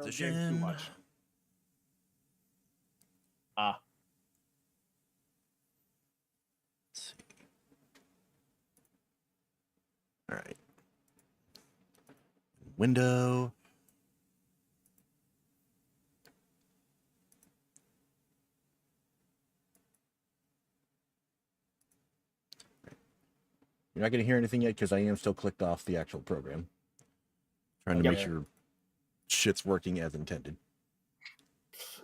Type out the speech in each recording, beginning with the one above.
those games too much. Let's see. All right. Window. You're not going to hear anything yet because I am still clicked off the actual program. Trying to make sure shit's working as intended.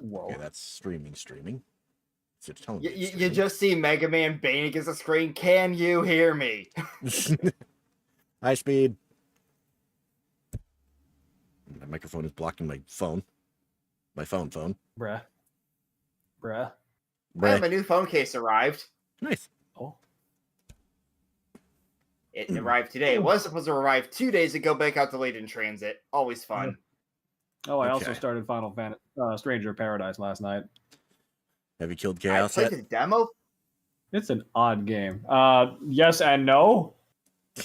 Whoa. Okay, that's streaming. So it's telling me You just see Megaman banging against the screen. Can you hear me? High speed. My microphone is blocking my phone. My phone. Bruh. I have a new phone case arrived. Nice. Oh. It arrived today. It was supposed to arrive 2 days ago, but it got delayed in transit. Always fun. Oh, I also started Final Fantasy Stranger of Paradise last night. Have you killed I Chaos played yet? the demo. It's an odd game. Yes and no.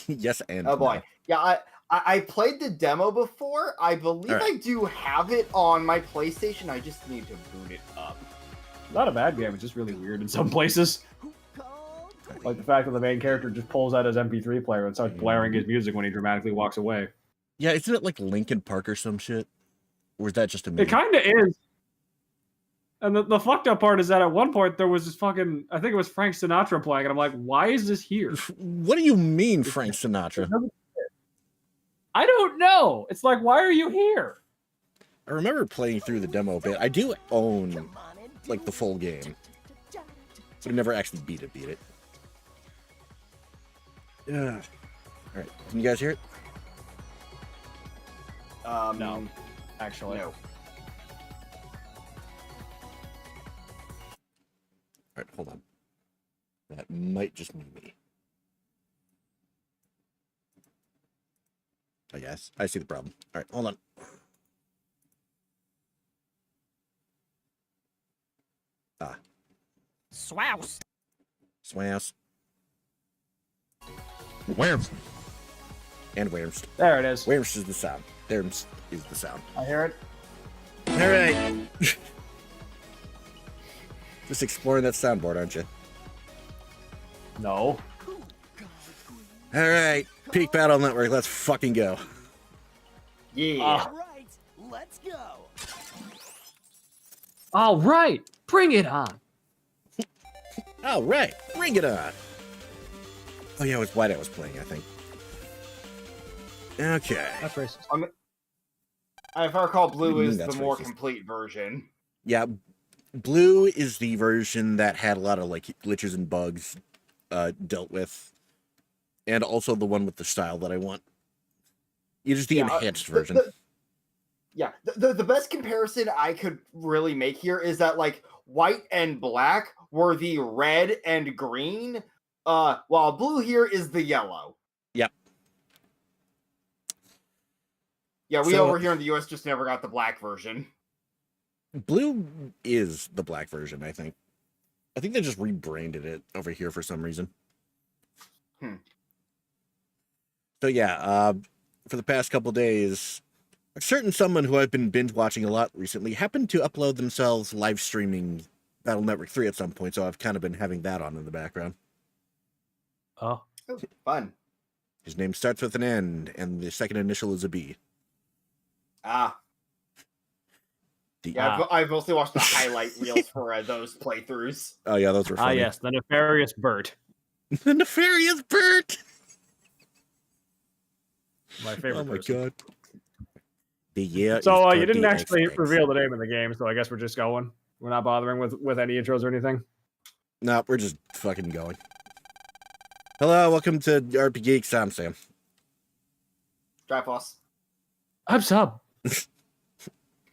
Yes and Oh boy. no. Yeah, I played the demo before. I believe I do have it on my PlayStation. I just need to boot it up. Not a bad game. It's just really weird in some places. Like the fact that the main character just pulls out his MP3 player and starts blaring his music when he dramatically walks away. Yeah, isn't it like Linkin Park or some shit? Or is that just a meme? It kind of is. And the fucked up part is that at one point there was this fucking, I think it was Frank Sinatra playing, and I'm like, why is this here? What do you mean, Frank Sinatra? I don't know. It's like, why are you here? I remember playing through the demo a bit. I do own, like, the full game. But I never actually beat it. Yeah. Alright, can you guys hear it? No. Actually. No. Alright, hold on. That might just be me. I guess. I see the problem. Alright, hold on. Swouse. Swass. Whamps. And whamps. There it is. Whamps is the sound. There's is the sound. I hear it. Alright. Just exploring that soundboard, aren't you? No. Alright. Peak Battle Network, let's fucking go. Yeah. All right, let's go. All right. Bring it on. Alright, bring it on. Oh yeah, it was White I was playing, I think. Okay. That's racist. If I recall, Blue is the That's more racist. complete version. Yeah, Blue is the version that had a lot of like glitches and bugs dealt with. And also the one with the style that I want. You just the enhanced version. The best comparison I could really make here is that like White and Black were the red and green, while Blue here is the yellow. Yep. Yeah, we So- over here in the US just never got the black version. Blue is the black version, I think. I think they just rebranded it over here for some reason. So yeah, for the past couple days, a certain someone who I've been binge watching a lot recently happened to upload themselves live streaming Battle Network 3 at some point, so I've kind of been having that on in the background. Oh. Oh, fun. His name starts with an N, and the second initial is a B. Yeah, I've mostly watched the highlight reels for those playthroughs. Oh yeah, those were funny. Ah, yes, the nefarious Bert. The nefarious Bert! My favorite Oh my person. god. The year So is you didn't actually 20XX. reveal the name of the game, so I guess we're just going. We're not bothering with any intros or anything. No, we're just fucking going. Hello, welcome to RP Geeks. I'm Sam. Triforce. I'm Sub.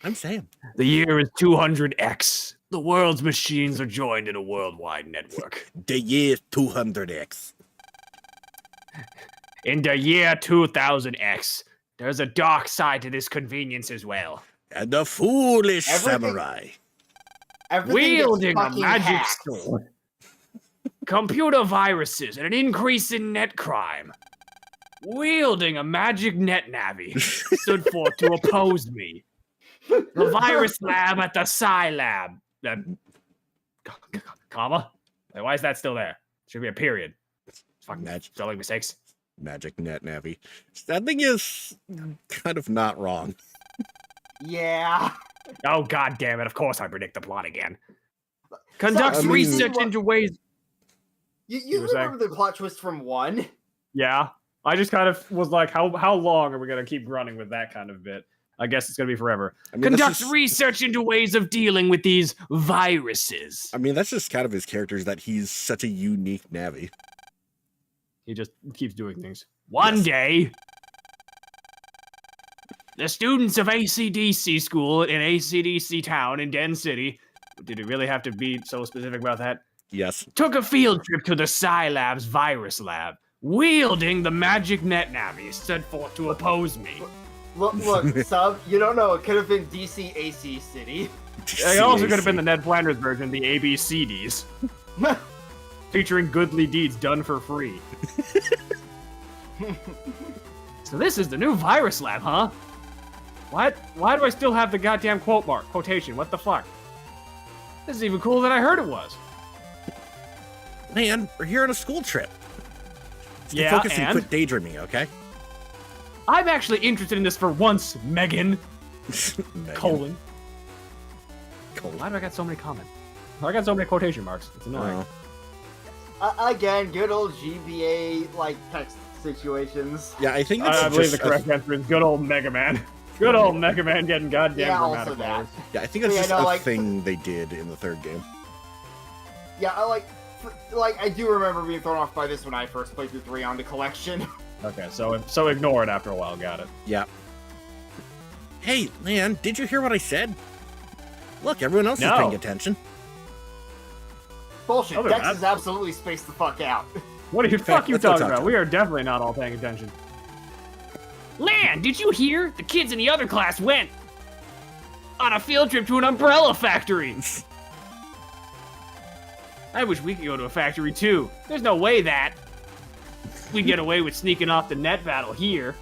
I'm Sam. The year is 200X. The world's machines are joined in a worldwide network. The year is 200X. In the year 2000X, there's a dark side to this convenience as well. And the foolish Everything- samurai. Everything gets Wielding a fucking magic hacked. sword. Computer viruses and an increase in net crime. Wielding a magic net navvy stood forth to oppose me. The virus lab at the Psi lab. Comma? Like, why is that still there? Should be a period. It's fucking spelling mistakes. Magic Net Navi. That thing is kind of not wrong. Yeah. Oh, god damn it. Of course I predict the plot again. Conducts research into ways... You were saying? remember the plot twist from 1? Yeah. I just kind of was like, how long are we going to keep running with that kind of bit? I guess it's going to be forever. I mean, conducts research into ways of dealing with these viruses. I mean, that's just kind of his character, is that he's such a unique Navi. He just keeps doing things. One day, the students of ACDC school in ACDC town in Den City, did it really have to be so specific about that? Yes. Took a field trip to the Psi Lab's virus lab, wielding the magic net Navi set forth to oppose me. Look, Sub, you don't know. It could have been DC AC City. It also could have been the Ned Flanders version, the ABCDs. Featuring goodly deeds done for free. So this is the new virus lab, huh? What? Why do I still have the goddamn quotation? What the fuck? This is even cooler than I heard it was. Man, we're here on a school trip. Yeah, focus and quit daydreaming, okay? I'm actually interested in this for once, Megan. Colon. Why do I got so many comments? I got so many quotation marks. It's annoying. Again, good old GBA like text situations. Yeah, I think that's I believe the correct answer is good old Megaman. Good old Megaman getting goddamn dramatic. Yeah, I think that's just a thing they did in the third game. Yeah, I do remember being thrown off by this when I first played through 3 on the collection. Okay, so ignore it after a while. Got it. Yeah. Hey, man, did you hear what I said? Look, everyone else is paying attention. Bullshit. Dex is absolutely spaced the fuck out. What are you talking about? We are definitely not all paying attention. Lan, did you hear? The kids in the other class went on a field trip to an umbrella factory. I wish we could go to a factory too. There's no way that we get away with sneaking off the net battle here.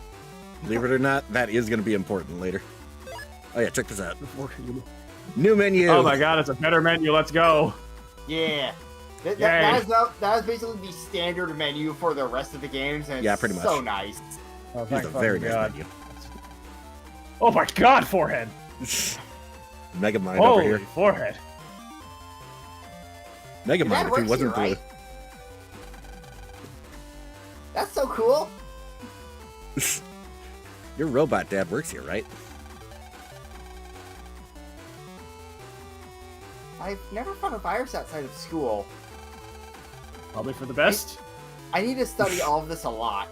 Believe it or not, that is going to be important later. Oh yeah, check this out. New menu. Oh my god, it's a better menu. Let's go. Yeah. That is basically the standard menu for the rest of the games, and it's pretty much. So nice. Oh, it's a very nice menu. Oh my god, forehead. Megaman over here. Forehead. Megaman, if he wasn't right? That's so cool. Your robot dad works here, right? I've never found a virus outside of school. Probably for the best. I need to study all of this a lot.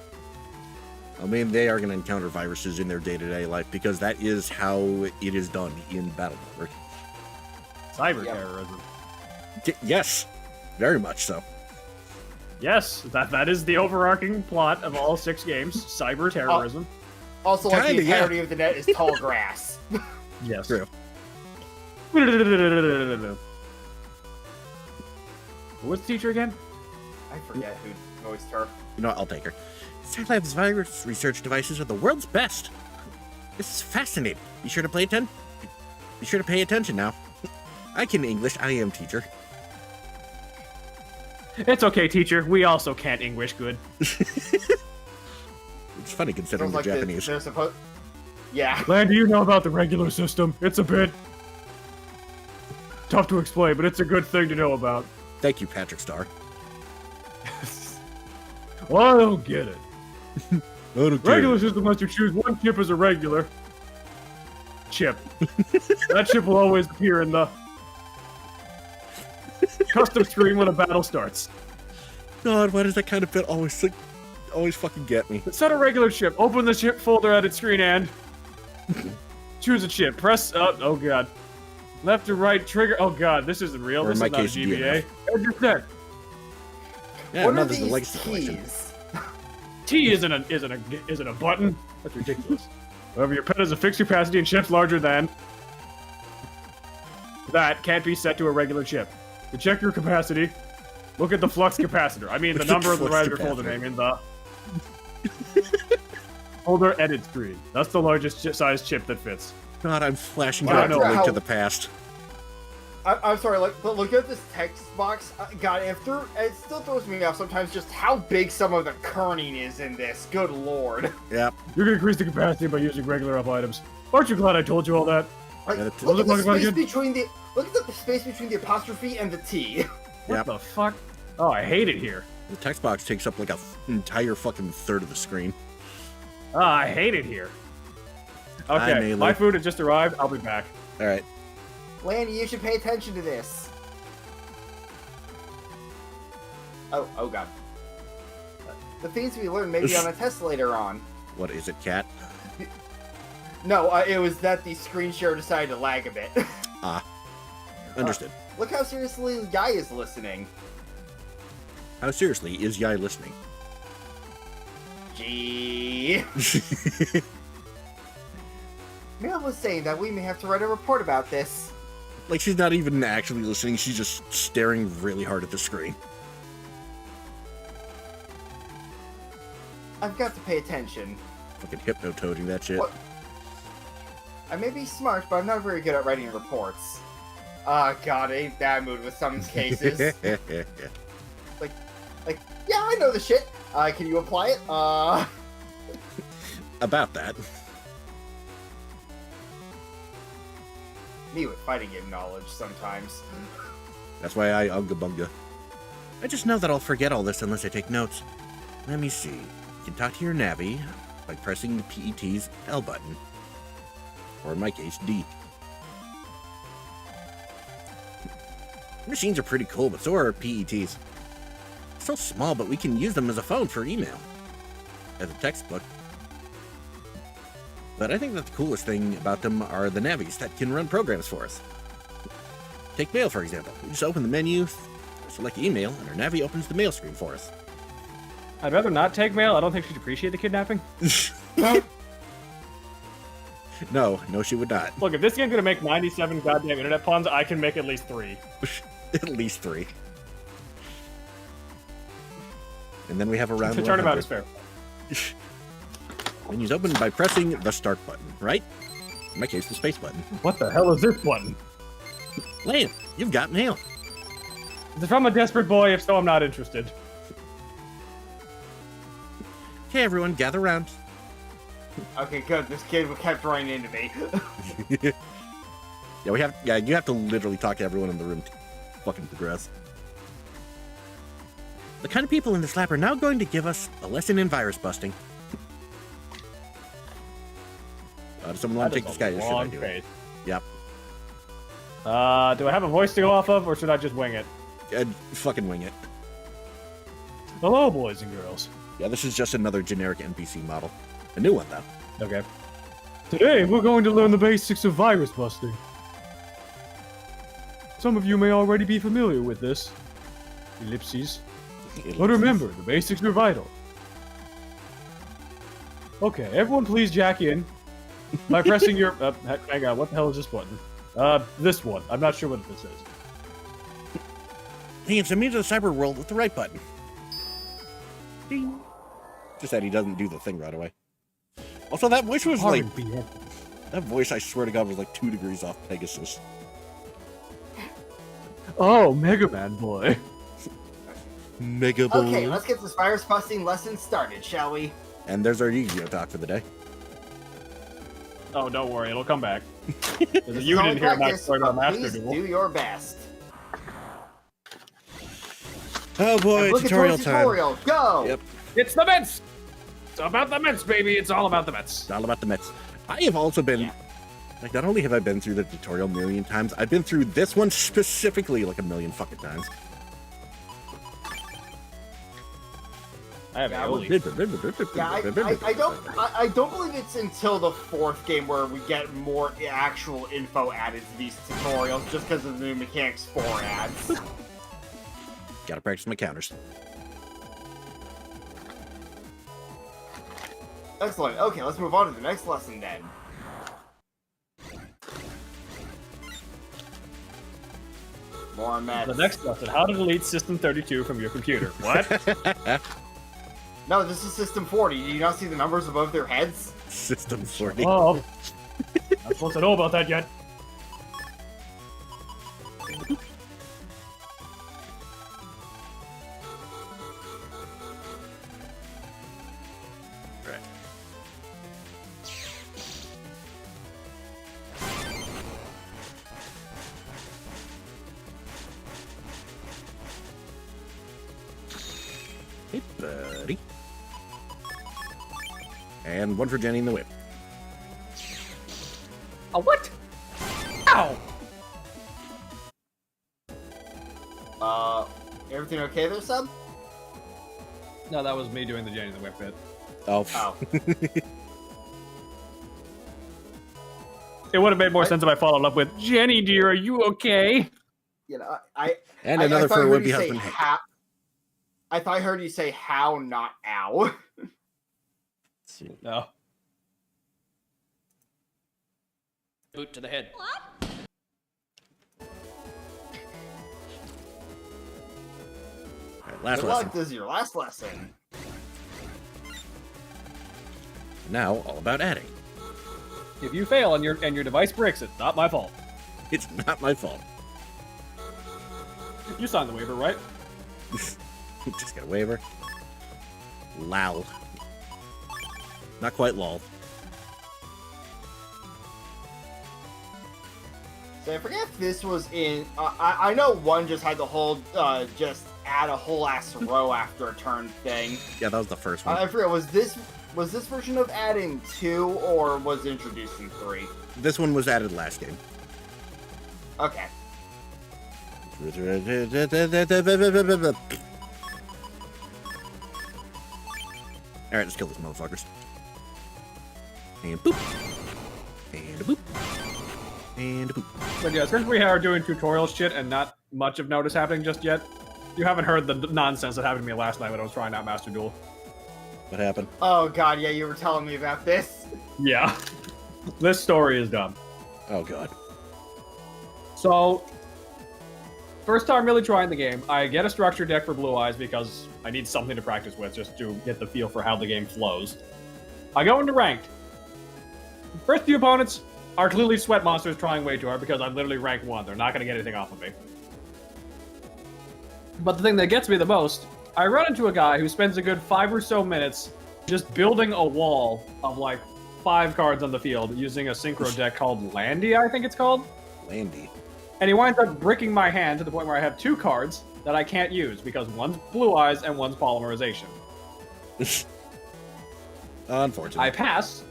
I mean, they are going to encounter viruses in their day-to-day life because that is how it is done in Battle Network. Cyber terrorism. Yes, very much so. Yes, that is the overarching plot of all 6 games. Cyber terrorism. Also, like the entirety of the net is tall grass. Yes. True. What's the teacher again? I forget who voiced her. You know what? I'll take her. Scilab's virus research devices are the world's best. This is fascinating. Be sure to pay attention. Be sure to pay attention now. I can English. I am teacher. It's okay, teacher. We also can't English good. It's funny considering the Japanese. Yeah. Lan, do you know about the regular system? It's a bit tough to explain, but it's a good thing to know about. Thank you, Patrick Star. Well, I don't get it. Regular system lets you choose one chip as a regular chip. That chip will always appear in the custom screen when a battle starts. God, why does that kind of bit always fucking get me? Set a regular chip. Open the chip folder at its screen and choose a chip. Press oh god. Left to right trigger. Oh god, this isn't real. This is not a GBA. Enter set. Yeah, no, there's the legacy collection. T isn't a button. That's ridiculous. However, your pen has a fixed capacity and chips larger than that can't be set to a regular chip. To check your capacity, look at the flux capacitor. I mean the number of the riser folder name in the folder edit screen. That's the largest size chip that fits. God, I'm flashing Wow, back to no. Link to the Past. I'm sorry, like, but look at this text box. God, it still throws me off sometimes just how big some of the kerning is in this. Good lord. Yep. You can increase the capacity by using regular up items. Aren't you glad I told you all that? Like, Yeah, look at the talking about space again? between the space between the apostrophe and the T. What Yep. the fuck? Oh, I hate it here. The text box takes up like an entire fucking third of the screen. Oh, I hate it here. Okay, Melee. my food has just arrived. I'll be back. All right. Lanny, you should pay attention to this. Oh god. The things we learned may be on a test later on. What is it, Cat? No, it was that the screen share decided to lag a bit. Ah. Understood. Look how seriously Yai is listening. How seriously is Yai listening? Gee. Mel was saying that we may have to write a report about this. Like, she's not even actually listening, she's just staring really hard at the screen. I've got to pay attention. Fucking hypno-toading that shit. What? I may be smart, but I'm not very good at writing reports. Ah, God, ain't that mood with some cases. Like, yeah, I know the shit. Can you apply it? About that. Me with fighting game knowledge sometimes. That's why I unga bunga. I just know that I'll forget all this unless I take notes. Let me see. You can talk to your Navi by pressing the PET's L button. Or in my case, D. Machines are pretty cool, but so are PETs. So small, but we can use them as a phone for email. As a textbook. But I think that the coolest thing about them are the navis that can run programs for us. Take mail, for example. We just open the menu, select email, and our navi opens the mail screen for us. I'd rather not take mail. I don't think she'd appreciate the kidnapping. No, she would not. Look, if this game's gonna make 97 goddamn internet puns, I can make at least 3. At least 3. And then we have a round The turnabout is 100. fair. Menu's open by pressing the start button, right? In my case, the space button. What the hell is this button? Lan, you've got mail. Is it from a desperate boy? If so, I'm not interested. Okay, everyone, gather around. Okay, good. This kid kept running into me. Yeah, you have to literally talk to everyone in the room to fucking progress. The kind of people in this lab are now going to give us a lesson in virus busting. Does someone want to take this guy, or should I do it? Yep. Do I have a voice to go off of, or should I just wing it? Fucking wing it. Hello, boys and girls. Yeah, this is just another generic NPC model. A new one, though. Okay. Today, we're going to learn the basics of virus busting. Some of you may already be familiar with this. Ellipses. But remember, the basics are vital. Okay, everyone please jack in by pressing your... hang on, what the hell is this button? This one. I'm not sure what this is. Hey, it's immune to the cyber world with the right button. Ding. Just that he doesn't do the thing right away. Also, that voice was like... That voice, I swear to God, was like 2 degrees off Pegasus. Oh, Megaman boy. Mega boy. Okay, let's get this virus busting lesson started, shall we? And there's our Yu-Gi-Oh talk for the day. Oh, don't worry, it'll come back. You didn't hear my story about Master Please Duel. do your best. Oh boy, tutorial time. Tutorial, go! Yep. It's the Mets! It's about the Mets, baby. It's all about the Mets. It's all about the Mets. I have also been... Like, not only have I been through the tutorial a million times, I've been through this one specifically like a million fucking times. I have Yeah, Aeoli. I don't believe it's until the 4th game where we get more actual info added to these tutorials just because of the new Mechanics 4 ads. Gotta practice my counters. Excellent. Okay, let's move on to the next lesson then. More Mets. The next lesson, how to delete System 32 from your computer. What? No, this is System 40. Do you not see the numbers above their heads? System 40. Oh. Not supposed to know about that yet. Hey, buddy. And one for Jenny in the whip. A what? Ow! Everything okay there, Sub? No, that was me doing the Jenny the Whip bit. Oh. Oh. It would have made more sense if I followed up with, Jenny, dear, are you okay? You know, And another thought I for heard would-be you say husband. Hank. how. I thought I heard you say how, not ow. No. Boot to the head. All right, last Good lesson. luck, this is your last lesson. Now, all about adding. If you fail and your device breaks, it's not my fault. It's not my fault. You signed the waiver, right? Just get a waiver. Lol. Not quite lol. So I forget if this was in. I know one just had the whole just add a whole ass row after a turn thing. Yeah, that was the first one. I forget, was this version of adding 2 or was it introduced in 3? This one was added last game. Okay. Alright, let's kill these motherfuckers. And boop. And a boop. And a boop. But yeah, since we are doing tutorial shit and not much of notice happening just yet, you haven't heard the nonsense that happened to me last night when I was trying out Master Duel. What happened? Oh god, yeah, you were telling me about this. Yeah. This story is dumb. Oh god. So, first time really trying the game, I get a structure deck for Blue Eyes because I need something to practice with just to get the feel for how the game flows. I go into ranked. First few opponents are clearly sweat monsters trying way too hard because I'm literally rank 1. They're not going to get anything off of me. But the thing that gets me the most, I run into a guy who spends a good 5 or so minutes just building a wall of like 5 cards on the field using a synchro deck called Landy, I think it's called. Landy. And he winds up bricking my hand to the point where I have 2 cards that I can't use because one's Blue Eyes and one's Polymerization. Unfortunate. I pass.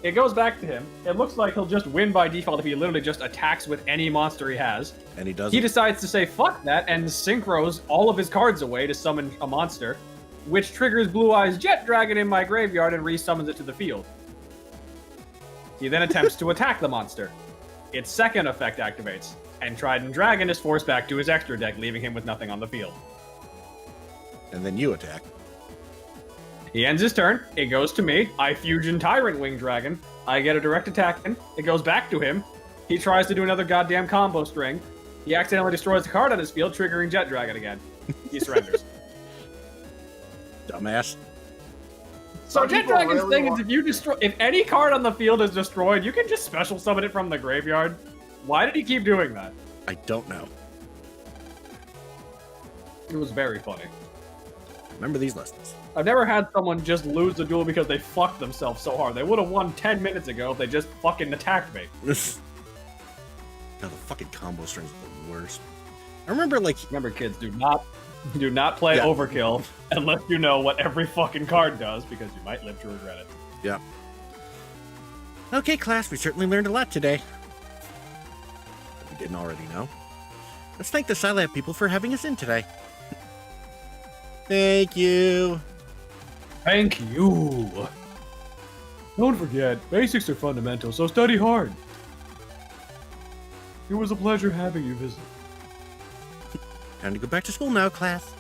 It goes back to him. It looks like he'll just win by default if he literally just attacks with any monster he has. And he does. He decides to say fuck that and synchros all of his cards away to summon a monster, which triggers Blue Eyes Jet Dragon in my graveyard and resummons it to the field. He then attempts to attack the monster. Its second effect activates, and Trident Dragon is forced back to his extra deck, leaving him with nothing on the field. And then you attack. He ends his turn, it goes to me, I Fusion Tyrant Wing Dragon, I get a direct attack in, it goes back to him, he tries to do another goddamn combo string, he accidentally destroys the card on his field, triggering Jet Dragon again. He surrenders. Dumbass. So Some Jet people Dragon's really thing want- is if any card on the field is destroyed, you can just special summon it from the graveyard. Why did he keep doing that? I don't know. It was very funny. Remember these lessons. I've never had someone just lose the duel because they fucked themselves so hard. They would have won 10 minutes ago if they just fucking attacked me. God, the fucking combo strings are the worst. I remember, like... Remember, kids, do not play Yeah. Overkill unless you know what every fucking card does, because you might live to regret it. Yeah. Okay, class, we certainly learned a lot today. If we didn't already know. Let's thank the Scilab people for having us in today. Thank you. Thank you. Don't forget, basics are fundamental, so study hard. It was a pleasure having you visit. Time to go back to school now, class.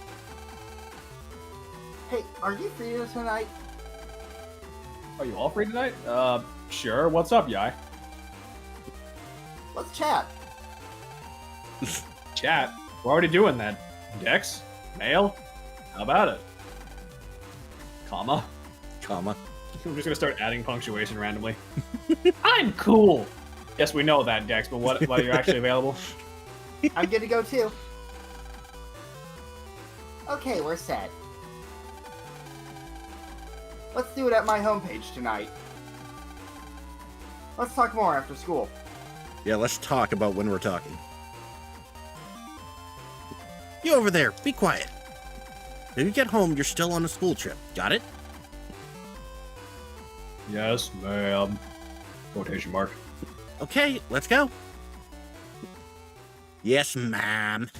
Hey, are you free tonight? Are you all free tonight? Sure. What's up, Yai? Let's chat. Chat. We're already doing that. Dex? Mail? How about it? Comma? Comma. We're just gonna start adding punctuation randomly. I'm cool. Yes, we know that, Dex, but what are you actually available? I'm good to go too. Okay, we're set. Let's do it at my homepage tonight. Let's talk more after school. Yeah, let's talk about when we're talking. You over there, be quiet. When you get home, you're still on a school trip. Got it? Yes, ma'am. Quotation mark. Okay, let's go. Yes, ma'am.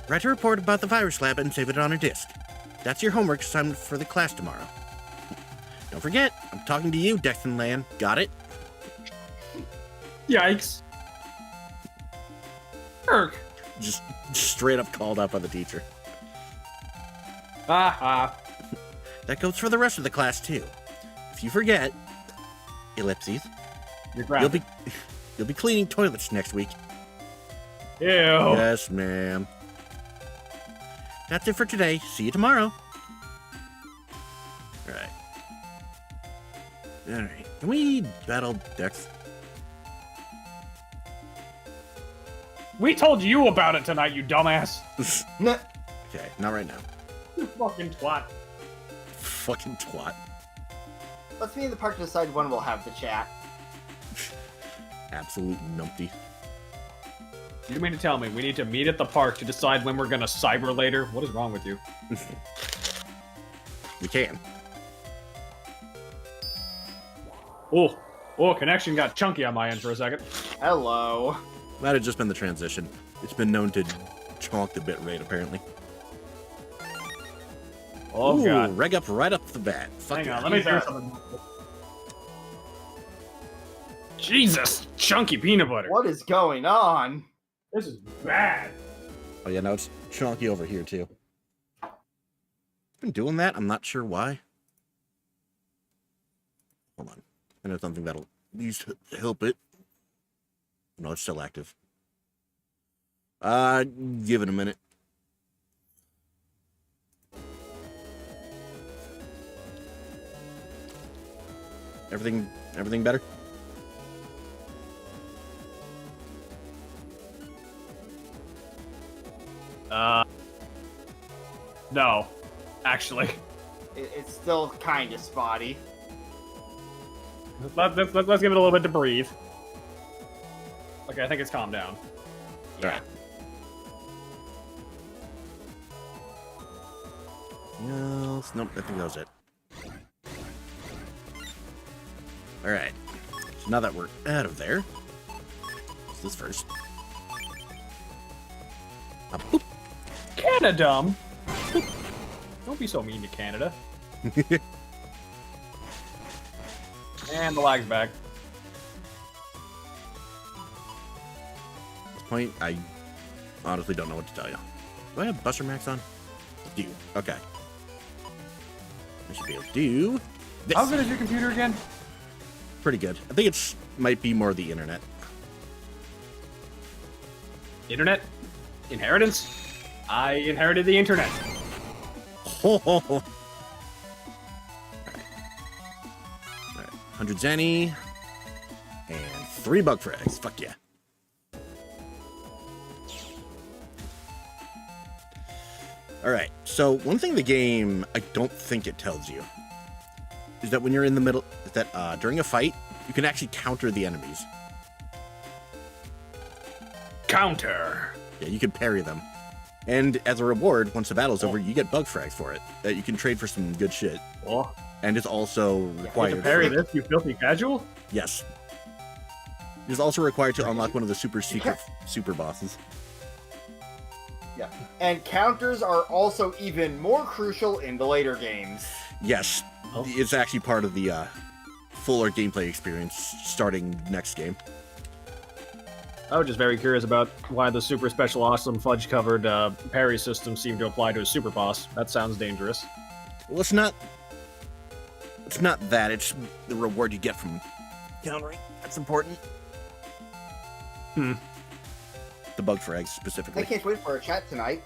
Write a report about the virus lab and save it on a disk. That's your homework assignment for the class tomorrow. Don't forget, I'm talking to you, Dexton Land. Got it? Yikes. Kirk. Just straight up called out by the teacher. Ha. That goes for the rest of the class, too. If you forget, ellipses, You're grounded. you'll be cleaning toilets next week. Ew. Yes, ma'am. That's it for today. See you tomorrow. Alright. Alright. Can we battle Dex? We told you about it tonight, you dumbass. Nah. Okay, not right now. You fucking twat. Fucking twat. Let's meet in the park to decide when we'll have the chat. Absolute numpty. You mean to tell me we need to meet at the park to decide when we're gonna cyber later? What is wrong with you? We can. Oh, connection got chunky on my end for a second. Hello. Might have just been the transition. It's been known to chonk the bit rate, apparently. Oh, Ooh, God. reg up right up the bat. Fuck Hang yeah. on, let me do something. Jesus, chunky peanut butter. What is going on? This is bad. Oh yeah, now it's chonky over here too. Been doing that. I'm not sure why. Hold on. I know something that'll at least help it. No, it's still active. Give it a minute. Everything better? No, actually. It's still kind of spotty. Let's give it a little bit to breathe. Okay, I think it's calmed down. Alright. Else? Nope, I think that was it. Alright. So now that we're out of there, what's this first? Boop. Canada. Don't be so mean to Canada. And the lag's back. At this point, I honestly don't know what to tell you. Do I have Buster Max on? Do. Okay. I should be able to do this. How good is your computer again? Pretty good. I think it's might be more the internet. Internet? Inheritance? I inherited the internet. Ho, ho, ho. Alright. 100 Zenny. And 3 bug frags. Fuck yeah. Alright, so one thing the game I don't think it tells you is that when you're in the middle, that during a fight, you can actually counter the enemies. Counter. Yeah, you can parry them. And as a reward, once the battle's over, you get bug frags for it that you can trade for some good shit. Oh, And it's also you required. to parry this, you filthy casual? Yes. It is also required to unlock one of the super secret super bosses. Yeah. And counters are also even more crucial in the later games. Yes, Oh. it's actually part of the fuller gameplay experience starting next game. I was just very curious about why the super special awesome fudge covered parry system seemed to apply to a super boss. That sounds dangerous. Well, it's not that, it's the reward you get from countering. That's important. The bug frags I specifically. can't wait for a chat tonight.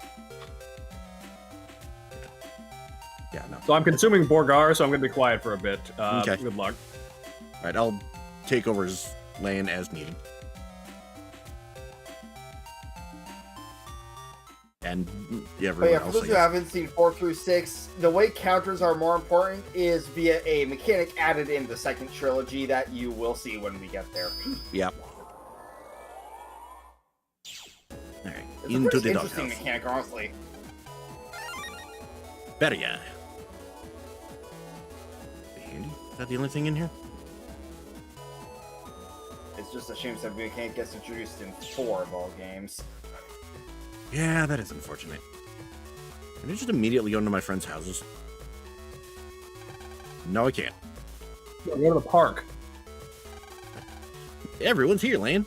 Yeah, no. So I'm consuming Borgar, so I'm going to be quiet for a bit. Okay. Good luck. All right, I'll take over his land as needed. And yeah, But yeah, everyone for else, those I who guess. haven't seen 4 through 6, the way counters are more important is via a mechanic added in the second trilogy that you will see when we get there. Yep. All right, It's a into pretty the interesting doghouse. mechanic, honestly. Better yeah. Handy? Is that the only thing in here? It's just a shame that the mechanic gets introduced in 4 of all games. Yeah, that is unfortunate. Can I just immediately go into my friends' houses? No, I can't. Go to the park. Everyone's here, Lan.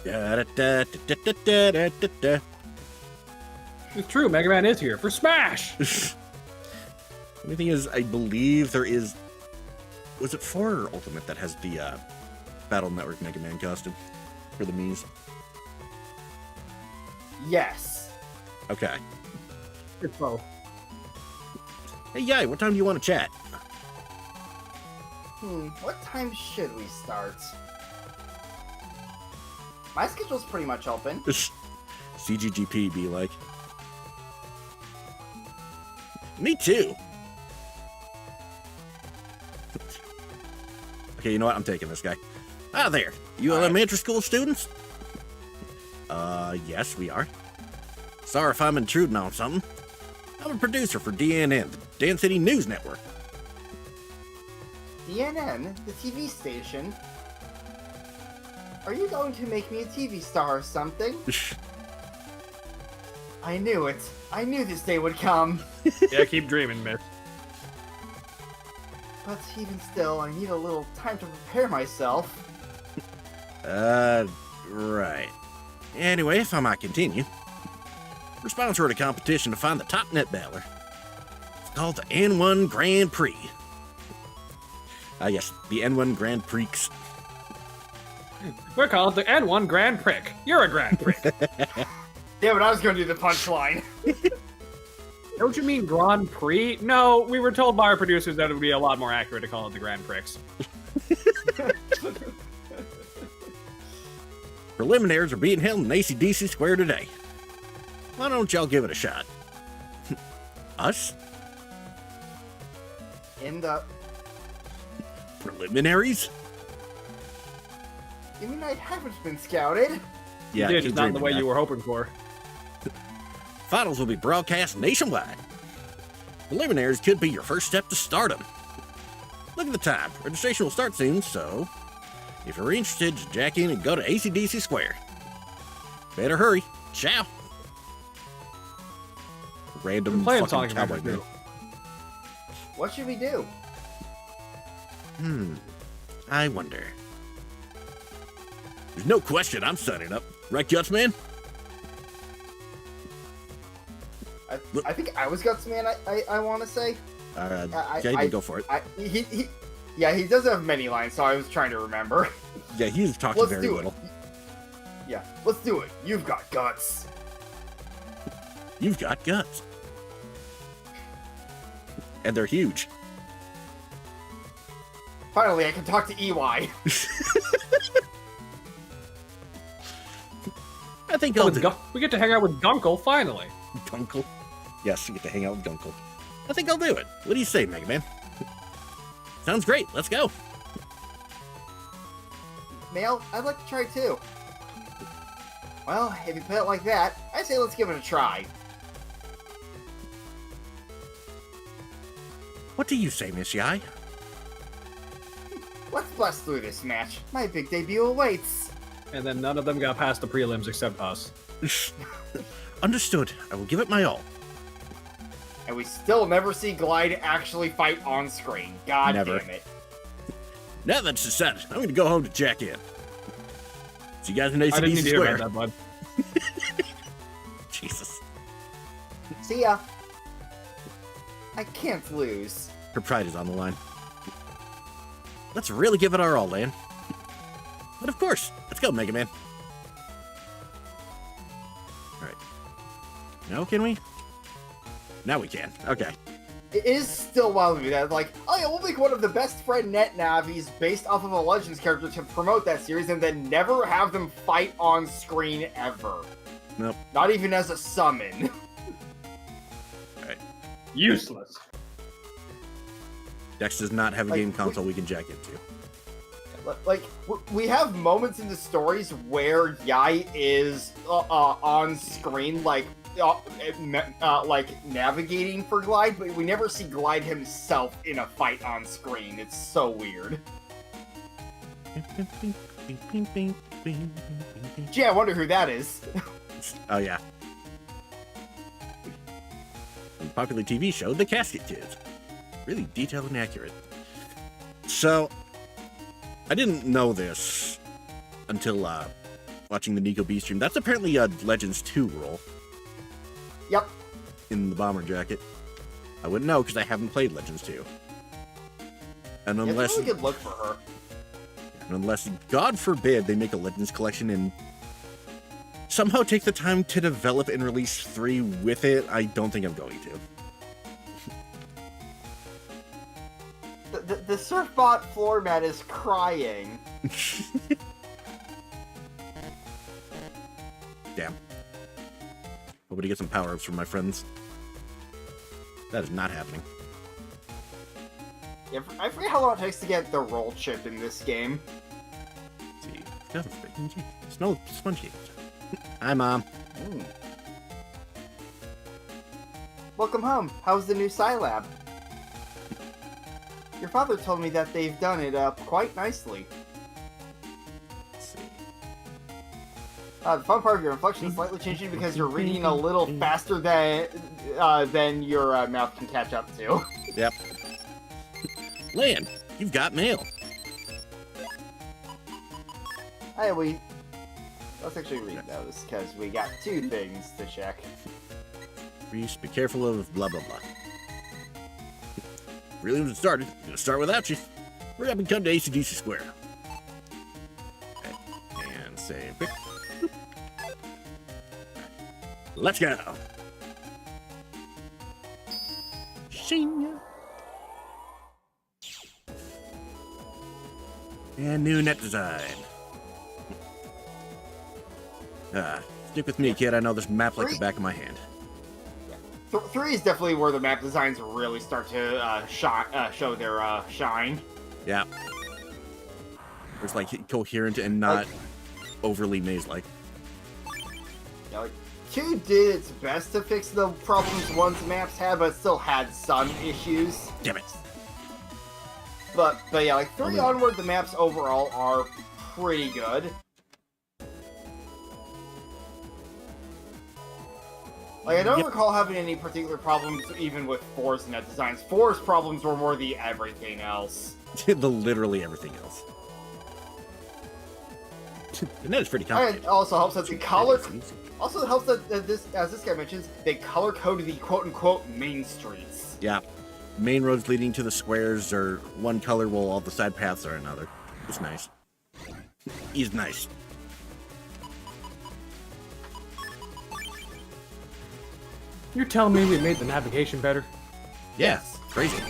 Da-da-da-da-da-da-da-da. It's true, Mega Man is here for Smash! Only thing is, I believe there is... Was it 4 or Ultimate that has the Battle Network Mega Man costume for the Mii's? Yes. Okay. It's both. Hey, Yai, what time do you want to chat? What time should we start? My schedule's pretty much open. CGGP be like. Me too. Okay, you know what? I'm taking this guy. Ah, there. You All right. elementary school students? Yes, we are. Sorry if I'm intruding on something. I'm a producer for DNN, the Dan City News Network. DNN, the TV station. Are you going to make me a TV star or something? I knew it. I knew this day would come. Yeah, keep dreaming, miss. But even still, I need a little time to prepare myself. Right. Anyway, if I might continue, we're sponsoring a competition to find the top net battler. It's called the N1 Grand Prix. Yes, the N1 Grand Prix. We're called the N1 Grand Prick. You're a Grand Prick. Damn it, I was going to do the punchline. Don't you mean Grand Prix? No, we were told by our producers that it would be a lot more accurate to call it the Grand Prix. Preliminaries are being held in AC/DC Square today. Why don't y'all give it a shot? Us? In the... Preliminaries? You mean I haven't been scouted? Yeah, you did, keep just not in the dreaming, way Matt. you were hoping for. Finals will be broadcast nationwide. Preliminaries could be your first step to stardom. Look at the time. Registration will start soon, so if you're interested, just jack in and go to AC/DC Square. Better hurry. Ciao. Random I'm playing fucking Sonic cowboy Adventure man. 2. What should we do? I wonder. There's no question I'm signing up. Right, Guts Man? I think I was Gutsman, I want to say. Yeah, you can go for it. Yeah, he doesn't have many lines, so I was trying to remember. Yeah, he's talking Let's very do little. it. Yeah, let's do it. You've got guts. You've got guts. And they're huge. Finally, I can talk to EY. I think I'll do it. We get to hang out with Gunkle, finally. Gunkle? Yes, you get to hang out with Gunkle. I think I'll do it. What do you say, Mega Man? Sounds great. Let's go. Mail, I'd like to try too. Well, if you put it like that, I say let's give it a try. What do you say, Miss Yai? Let's blast through this match. My big debut awaits. And then none of them got past the prelims except us. Understood. I will give it my all. And we still never see Glide actually fight on screen. God Never. damn it. Now that's decided, I'm going to go home to jack in. See you guys in I didn't need AC/DC to hear Square. about that, bud. Jesus. See ya. I can't lose. Her pride is on the line. Let's really give it our all, Lan. But of course, let's go, Mega Man. Alright. Now can we? Now we can. Okay. It is still wild to me that, like, oh yeah, we'll make one of the best friend net navis based off of a Legends character to promote that series and then never have them fight on screen ever. Nope. Not even as a summon. Useless. Dex does not have a Like, game console we can jack into. Like, we have moments in the stories where Yai is on screen, like navigating for Glide, but we never see Glide himself in a fight on screen. It's so weird. Gee, I wonder who that is. Oh, yeah. The popular TV show, The Casket Kids. Really detailed and accurate. So, I didn't know this until watching the Nico B stream. That's apparently a Legends 2 role. Yep. In the bomber jacket. I wouldn't know because I haven't played Legends 2. And Yeah, unless, it's a really good look for her. unless, God forbid, they make a Legends collection and somehow take the time to develop and release 3 with it, I don't think I'm going to. The Surfbot floor mat is crying. Damn. Hoping to get some power-ups from my friends. That is not happening. Yeah, I forget how long it takes to get the roll chip in this game. Let's see. Snow sponge cakes. Hi, Mom. Welcome home. How's the new Scilab? Your father told me that they've done it quite nicely. Let's see. The fun part of your inflection is slightly changing because you're reading a little faster than your mouth can catch up to. Yep. Lan, you've got mail. Hey, let's actually read those because we got 2 things to check. Reese, be careful of blah blah blah. Really would have started. Gonna start without you. Hurry up and come to ACDC Square. Okay. And say quick. Let's go. Shing. And new net design. Stick with me, kid. I know this map like the back of my hand. 3 is definitely where the map designs really start to show their shine. Yeah. It's like coherent and not overly maze-like. Yeah, like 2 did its best to fix the problems one's maps had, but it still had some issues. Damn it. But yeah, like 3 onward, the maps overall are pretty good. Like, I don't recall having any particular problems even with 4's net designs. 4's problems were more the everything else. The literally everything else. And that is pretty complicated. And it also helps that the color... Also helps that this, as this guy mentions, they color coded the quote-unquote main streets. Yeah. Main roads leading to the squares are one color while all the side paths are another. It's nice. He's nice. You're telling me they made the navigation better? Yeah, crazy.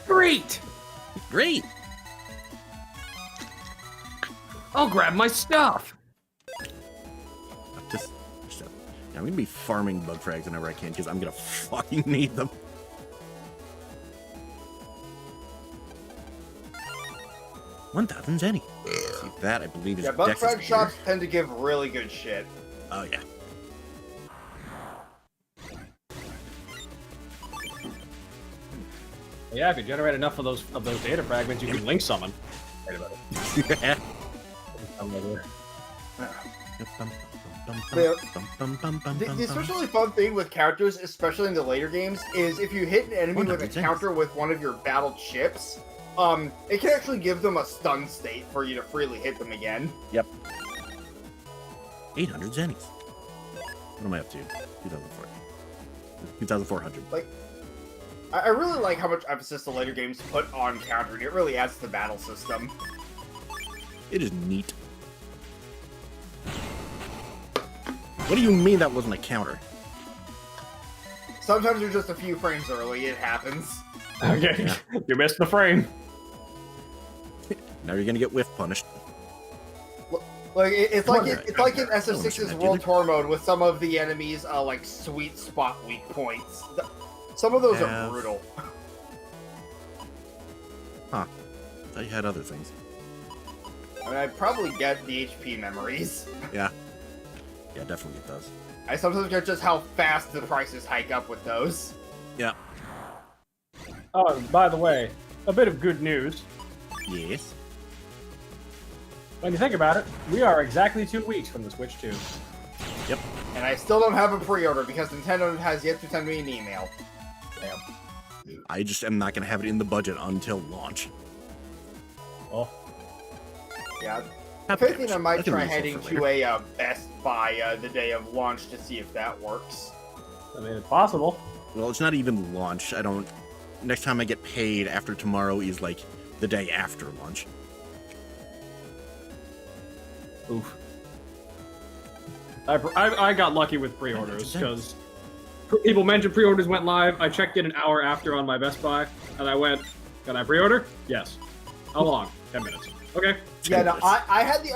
Great! Great! I'll grab my stuff! I'm gonna be farming bug frags whenever I can, because I'm gonna fucking need them. $1,000 zenny. See, that I believe is bug Dex's frag gear. shops tend to give really good shit. Oh yeah. Yeah, if you generate enough of those data fragments, you can link summon. Wait a minute. The especially fun thing with characters, especially in the later games, is if you hit an enemy with a counter with one of your battled chips, it can actually give them a stun state for you to freely hit them again. Yep. 800 zennies. What am I up to? 2,400. 2,400. Like, I really like how much emphasis the later games put on countering. It really adds to the battle system. It is neat. What do you mean that wasn't a counter? Sometimes you're just a few frames early. It happens. Okay, Yeah. you missed the frame. Now you're gonna get whiff punished. Like it's like it's like in I don't SF6's understand that, World dude. Tour mode with some of the enemies like sweet spot weak points. Some of those Yeah. are brutal. Huh. I thought you had other things. I mean, I probably get the HP memories. Yeah. Yeah, definitely it does. I sometimes get just how fast the prices hike up with those. Yeah. Oh, and by the way, a bit of good news. Yes. When you think about it, we are exactly 2 weeks from the Switch 2. Yep. And I still don't have a pre-order because Nintendo has yet to send me an email. Damn. I just am not gonna have it in the budget until launch. Oh, Yeah. Not If anything, I might can try leave heading for to later. a Best Buy the day of launch to see if that works. I mean, it's possible. Well, it's not even launch. I don't. Next time I get paid after tomorrow is like the day after launch. Oof. I got lucky with pre-orders because people mentioned pre-orders went live. I checked it an hour after on my Best Buy, and I went, "Can I pre-order?" Yes. How long? 10 minutes. Okay. Yeah, no, I had the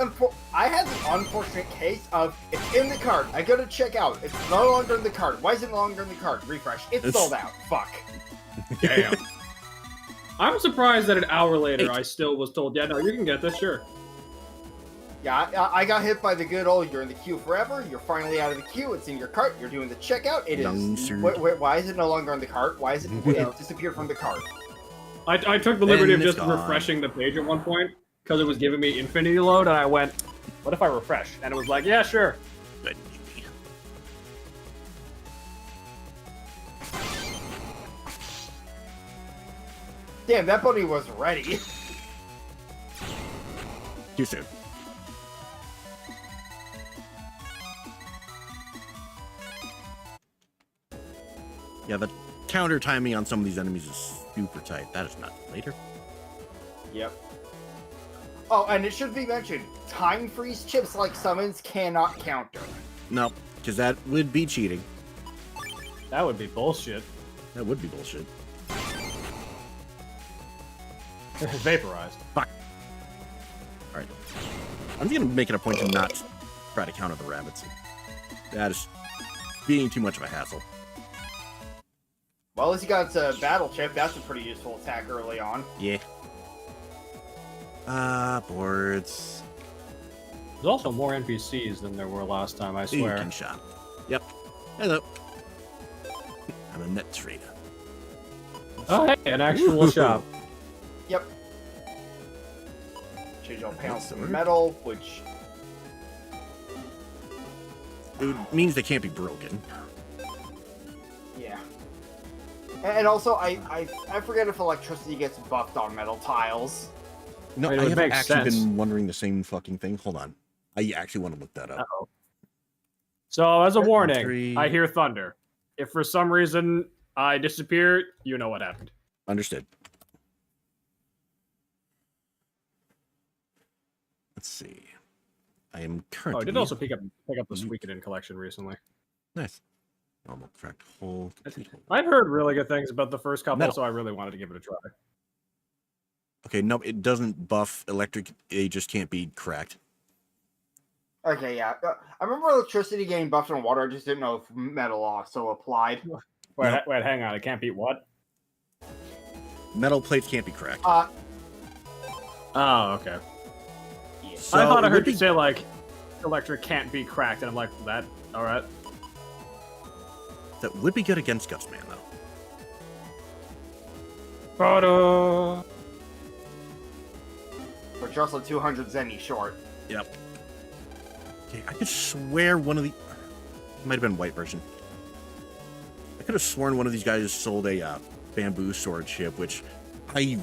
unfortunate case of it's in the cart. I go to check out. It's no longer in the cart. Why is it no longer in the cart? Refresh. It's sold out. Fuck. Damn. I'm surprised that an hour later Hey. I still was told, "Yeah, no, you can get this, sure." Yeah, I got hit by the good old. You're in the queue forever. You're finally out of the queue. It's in your cart. You're doing the checkout. It Young is. sir. Why is it no longer in the cart? Why is it? It disappeared from the cart. I took the liberty of And it's just gone. refreshing the page at one point because it was giving me infinity load, and I went, "What if I refresh?" And it was like, "Yeah, sure." But Damn, that bunny was ready. too soon. Yeah, the counter timing on some of these enemies is super tight. That is not later. Yep. Oh, and it should be mentioned, time freeze chips like summons cannot counter. No, because that would be cheating. That would be bullshit. That would be bullshit. Vaporized. Fuck. Alright. I'm gonna make it a point to not try to counter the rabbits. That is being too much of a hassle. Well, at least you got a battle chip. That's a pretty useful attack early on. Yeah. Boards. There's also more NPCs than there were last time, I swear. Beacon shop. Yep. Hello. I'm a net trader. Oh, hey, an actual Woohoo. shop. Yep. Change all panels to Sword. metal, which... It means they can't be broken. Yeah. And also, I forget if electricity gets buffed on metal tiles. No, I mean, it I would haven't make actually sense. been wondering the same fucking thing. Hold on. I actually want to look that up. Uh-oh. So, as a warning, Three. I hear thunder. If for some reason I disappear, you know what happened. Understood. Let's see. I am Oh, currently... I did also pick up the Suikoden collection recently. Nice. Normal tracked hole. complete hole. I've heard really good things about the first couple, Metal. so I really wanted to give it a try. Okay, no, it doesn't buff electric. It just can't be cracked. Okay, yeah. I remember electricity getting buffed on water. I just didn't know if metal also applied. Wait, Nope. wait, hang on. I can't beat what? Metal plates can't be cracked. Oh, okay. So I thought I it would heard be- you say, like, electric can't be cracked, and I'm like, that, alright. That would be good against Gustman, though. Photo. But you're also 200 zenny short. Yep. Okay, I could swear one of the... It might have been white version. I could have sworn one of these guys sold a bamboo sword chip, which I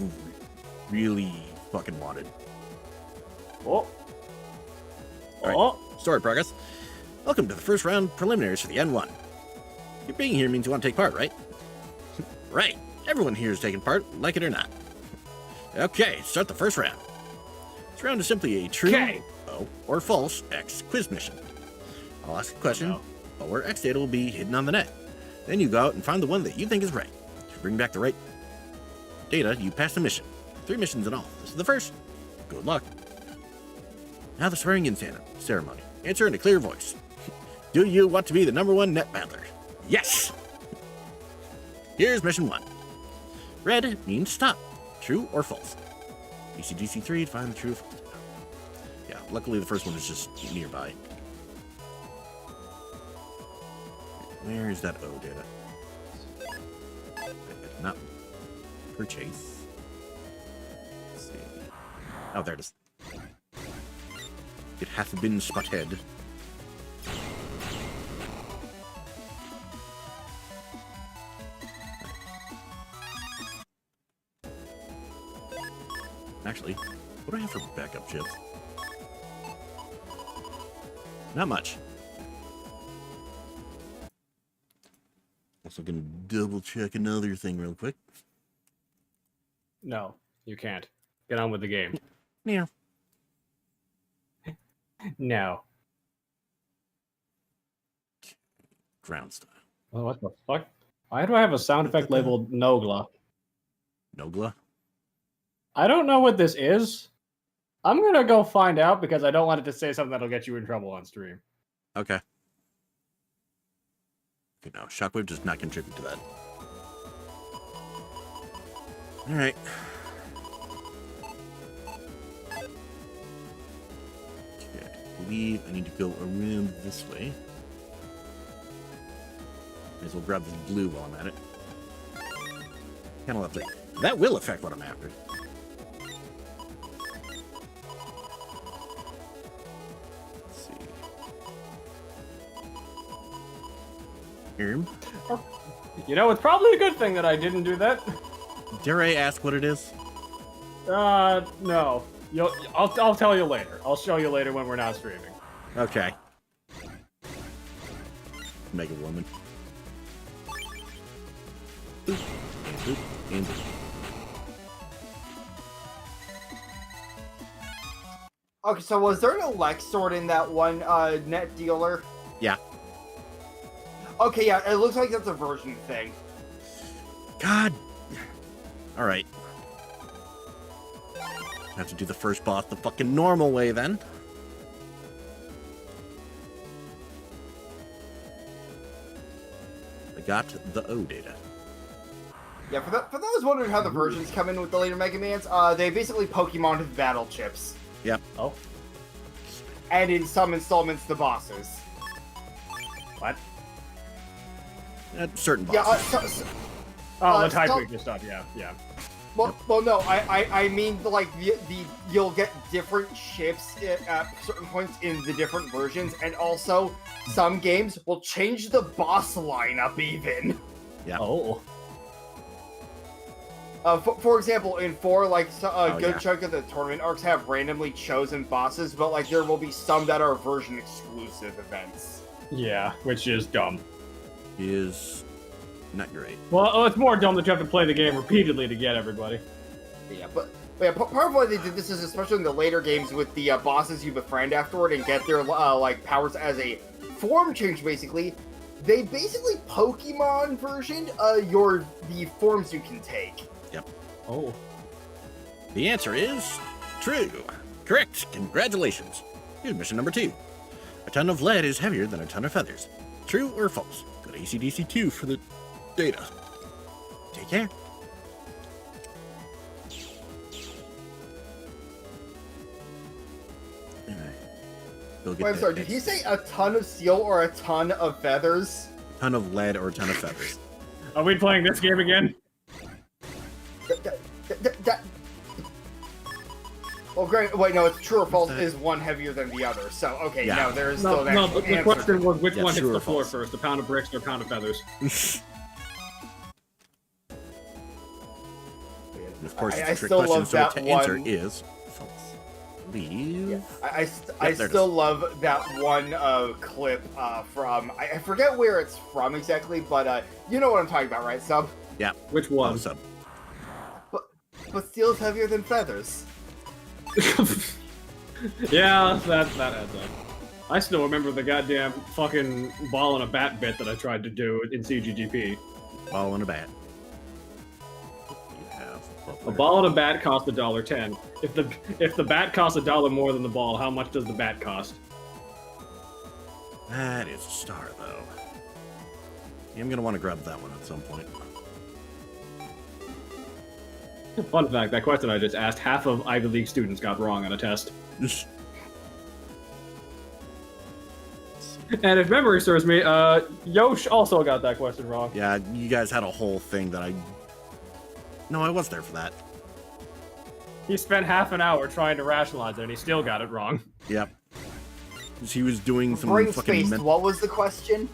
really fucking wanted. Oh. Alright. Oh. Story progress. Welcome to the first round preliminaries for the N1. Your being here means you want to take part, right? Right. Everyone here is taking part, like it or not. Okay, start the first round. This round is simply a true Okay. O or false X quiz mission. I'll ask a question, no. O or X data will be hidden on the net. Then you go out and find the one that you think is right. If you bring back the right data, you pass the mission. 3 missions in all. This is the first. Good luck. Now the swearing-in ceremony. Answer in a clear voice. Do you want to be the #1 net battler? Yes! Here's mission 1. Red means stop. True or false? DC 3 to find the true. Yeah, luckily the first one is just nearby. Where is that O data? I did not purchase. Let's see. Oh, there it is. It hath been spotted. Actually, what do I have for backup chips? Not much. Also gonna double check another thing real quick. No, you can't. Get on with the game. Yeah. No. Ground style. Well, what the fuck? Why do I have a sound effect labeled Nogla? Nogla? I don't know what this is. I'm gonna go find out because I don't want it to say something that'll get you in trouble on stream. Okay. Okay, no, Shockwave does not contribute to that. Alright. Okay, I believe I need to go around this way. May as well grab this blue while I'm at it. Panel update. That will affect what I'm after. Let's see. You know, it's probably a good thing that I didn't do that. Dare I ask what it is? No. I'll tell you later. I'll show you later when we're not streaming. Okay. Mega Woman. Boop, and boop, and boop. Okay, so was there an Alex sword in that one net dealer? Yeah. Okay, yeah, it looks like that's a version thing. God. All right. Have to do the first boss the fucking normal way then. I got the O data. Yeah, for those wondering how the versions come in with the later Mega Mans, they basically Pokemon battle chips. Yep. Oh. And in some installments, the bosses. What? Certain Yeah, bosses. Oh, the so- typing stuff. Yeah. Well, no, I mean, like, you'll get different chips at certain points in the different versions, and also, some games will change the boss lineup even. Yeah. Oh. For example, in 4, like, a good yeah. chunk of the tournament arcs have randomly chosen bosses, but, like, there will be some that are version-exclusive events. Yeah, which is dumb. Is not great. Well, it's more dumb that you have to play the game repeatedly to get everybody. Yeah, but yeah, part of why they did this is especially in the later games with the bosses you befriend afterward and get their like powers as a form change. Basically, they basically Pokemon version the forms you can take. Yep. Oh. The answer is true. Correct. Congratulations. Here's mission number 2. A ton of lead is heavier than a ton of feathers. True or false? Go to ACDC 2 for the data. Take care. Alright. Go get Wait, I'm that sorry, did he say a ton of steel or a ton of feathers? ton of lead or a ton of feathers. Are we playing this game again? That... Well, great. Wait, no, it's true or false. that? Is one heavier than the other? So, okay, Yeah. no, there is No, still that no. The answer. question was which Yeah, one hits true the or floor false. first, a pound of bricks or a pound of feathers? And of course, I it's a trick still question, love so that the answer one. is false. Leave. Yeah, I there it still is. love that one clip from I forget where it's from exactly, but you know what I'm talking about, right, Sub? Yeah. Which one? Sub. But steel is heavier than feathers. Yeah, that adds up. I still remember the goddamn fucking ball and a bat bit that I tried to do in CGGP. Ball and a bat. You have A ball and a bat cost $1.10. If the bat costs $1 more than the ball, how much does the bat cost? That is a star, though. Yeah, I'm gonna want to grab that one at some point. Fun fact, that question I just asked, half of Ivy League students got wrong on a test. And if memory serves me, Yosh also got that question wrong. Yeah, you guys had a whole thing that I... No, I was there for that. He spent half an hour trying to rationalize it, and he still got it wrong. Yep. He was doing some Brain fucking... space, what was the question?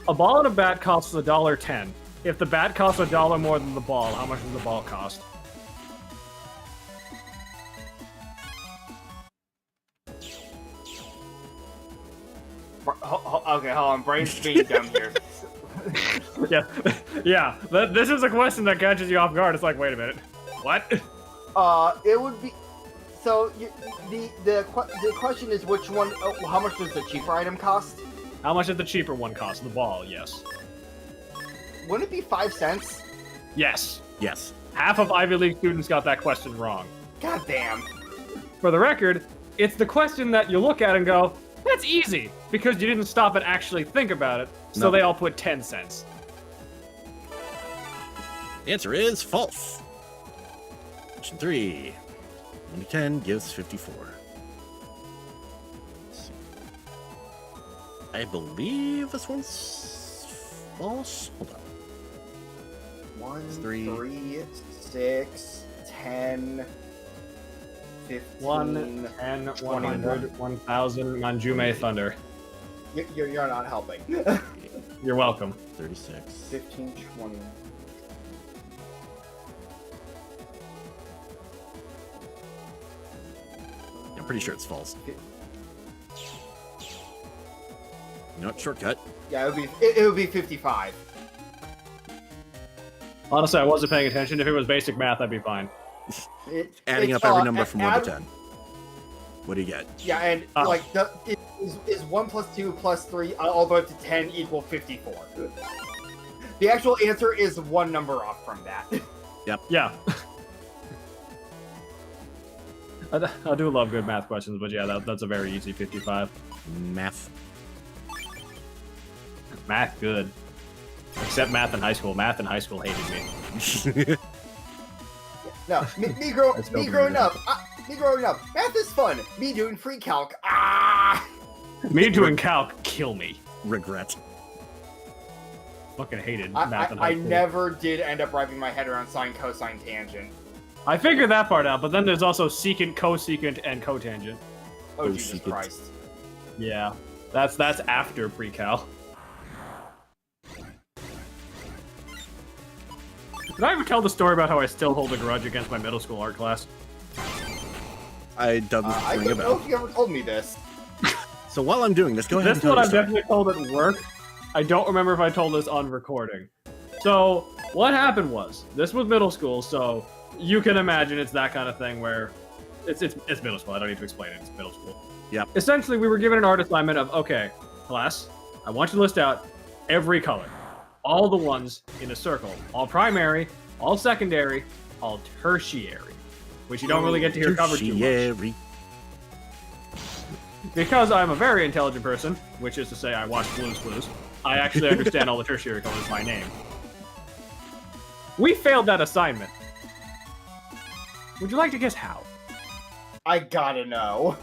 A ball and a bat costs $1.10. If the bat costs $1 more than the ball, how much does the ball cost? Okay, hold on. Brain's being dumb here. Yeah. This is a question that catches you off guard. It's like, wait a minute, what? It would be. So the question is which one? How much does the cheaper item cost? How much does the cheaper one cost? The ball, yes. Wouldn't it be 5 cents? Yes. Yes. Half of Ivy League students got that question wrong. God damn. For the record, it's the question that you look at and go, that's easy, because you didn't stop and actually think about it, so No. they all put 10 cents. The answer is false. Question 3. 1 to 10 gives 54. Let's see. I believe this one's false. Hold on. 1, Three. 3, 6, 10, 15. 1, 10, 100, 1,000, Manjume Thunder. You're not helping. You're welcome. 36. 15, 20. I'm pretty sure it's false. You know what? Shortcut. Yeah, it would be 55. Honestly, I wasn't paying attention. If it was basic math, I'd be fine. Adding up every number from 1 to 10. What do you get? Yeah, and like is 1 plus 2 plus 3 all the way up to 10 equal 54. The actual answer is one number off from that. Yeah. I do love good math questions, but yeah, that's a very easy 55. Math. Math, good. Except math in high school. Math in high school hated me. No, me growing up, math is fun. Me doing free calc, Me doing calc, kill me. Regret. Fucking hated math in high I school. never did end up wrapping my head around sine, cosine, tangent. I figured that part out, but then there's also secant, cosecant, and cotangent. Oh, Oh, Jesus secant. Christ. Yeah, that's after pre-cal. Did I ever tell the story about how I still hold a grudge against my middle school art class? I doesn't I ring a don't know bell. if you ever told me this. So while I'm doing this, go ahead This and one tell I've your story. definitely told at work. I don't remember if I told this on recording. So, what happened was, this was middle school, so you can imagine it's that kind of thing where it's middle school. I don't need to explain it. It's middle school. Yep. Essentially, we were given an art assignment of, okay, class, I want you to list out every color. All the ones in a circle. All primary, all secondary, all tertiary. Which you don't really get to hear covered too much. Tertiary. Because I'm a very intelligent person, which is to say I watch Blue's Clues, I actually understand all the tertiary colors by name. We failed that assignment. Would you like to guess how? I gotta know.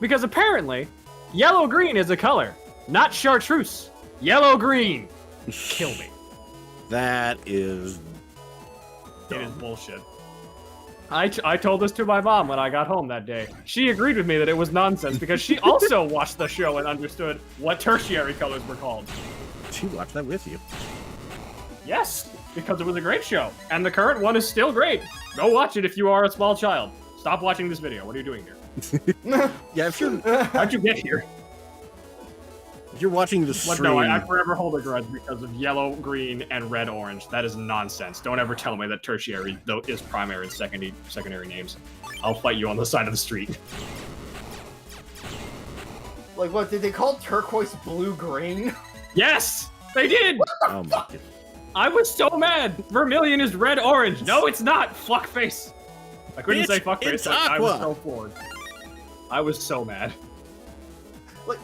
Because apparently, yellow-green is a color, not chartreuse. Yellow-green. Kill me. That is... It is bullshit. I told this to my mom when I got home that day. She agreed with me that it was nonsense because she also watched the show and understood what tertiary colors were called. She watched that with you. Yes, because it was a great show. And the current one is still great. Go watch it if you are a small child. Stop watching this video. What are you doing here? Yeah, if you're How'd you get here? watching the What? stream, No, I forever hold a grudge because of yellow, green, and red, orange. That is nonsense. Don't ever tell me that tertiary though is primary and secondary names. I'll fight you on the side of the street. Like, what did they call turquoise blue-green? Yes, they did. Oh my god. I was so mad. Vermilion is red orange. No, it's not. Fuckface. I couldn't It's- say fuckface. it's I was aqua. so floored. I was so mad. Like,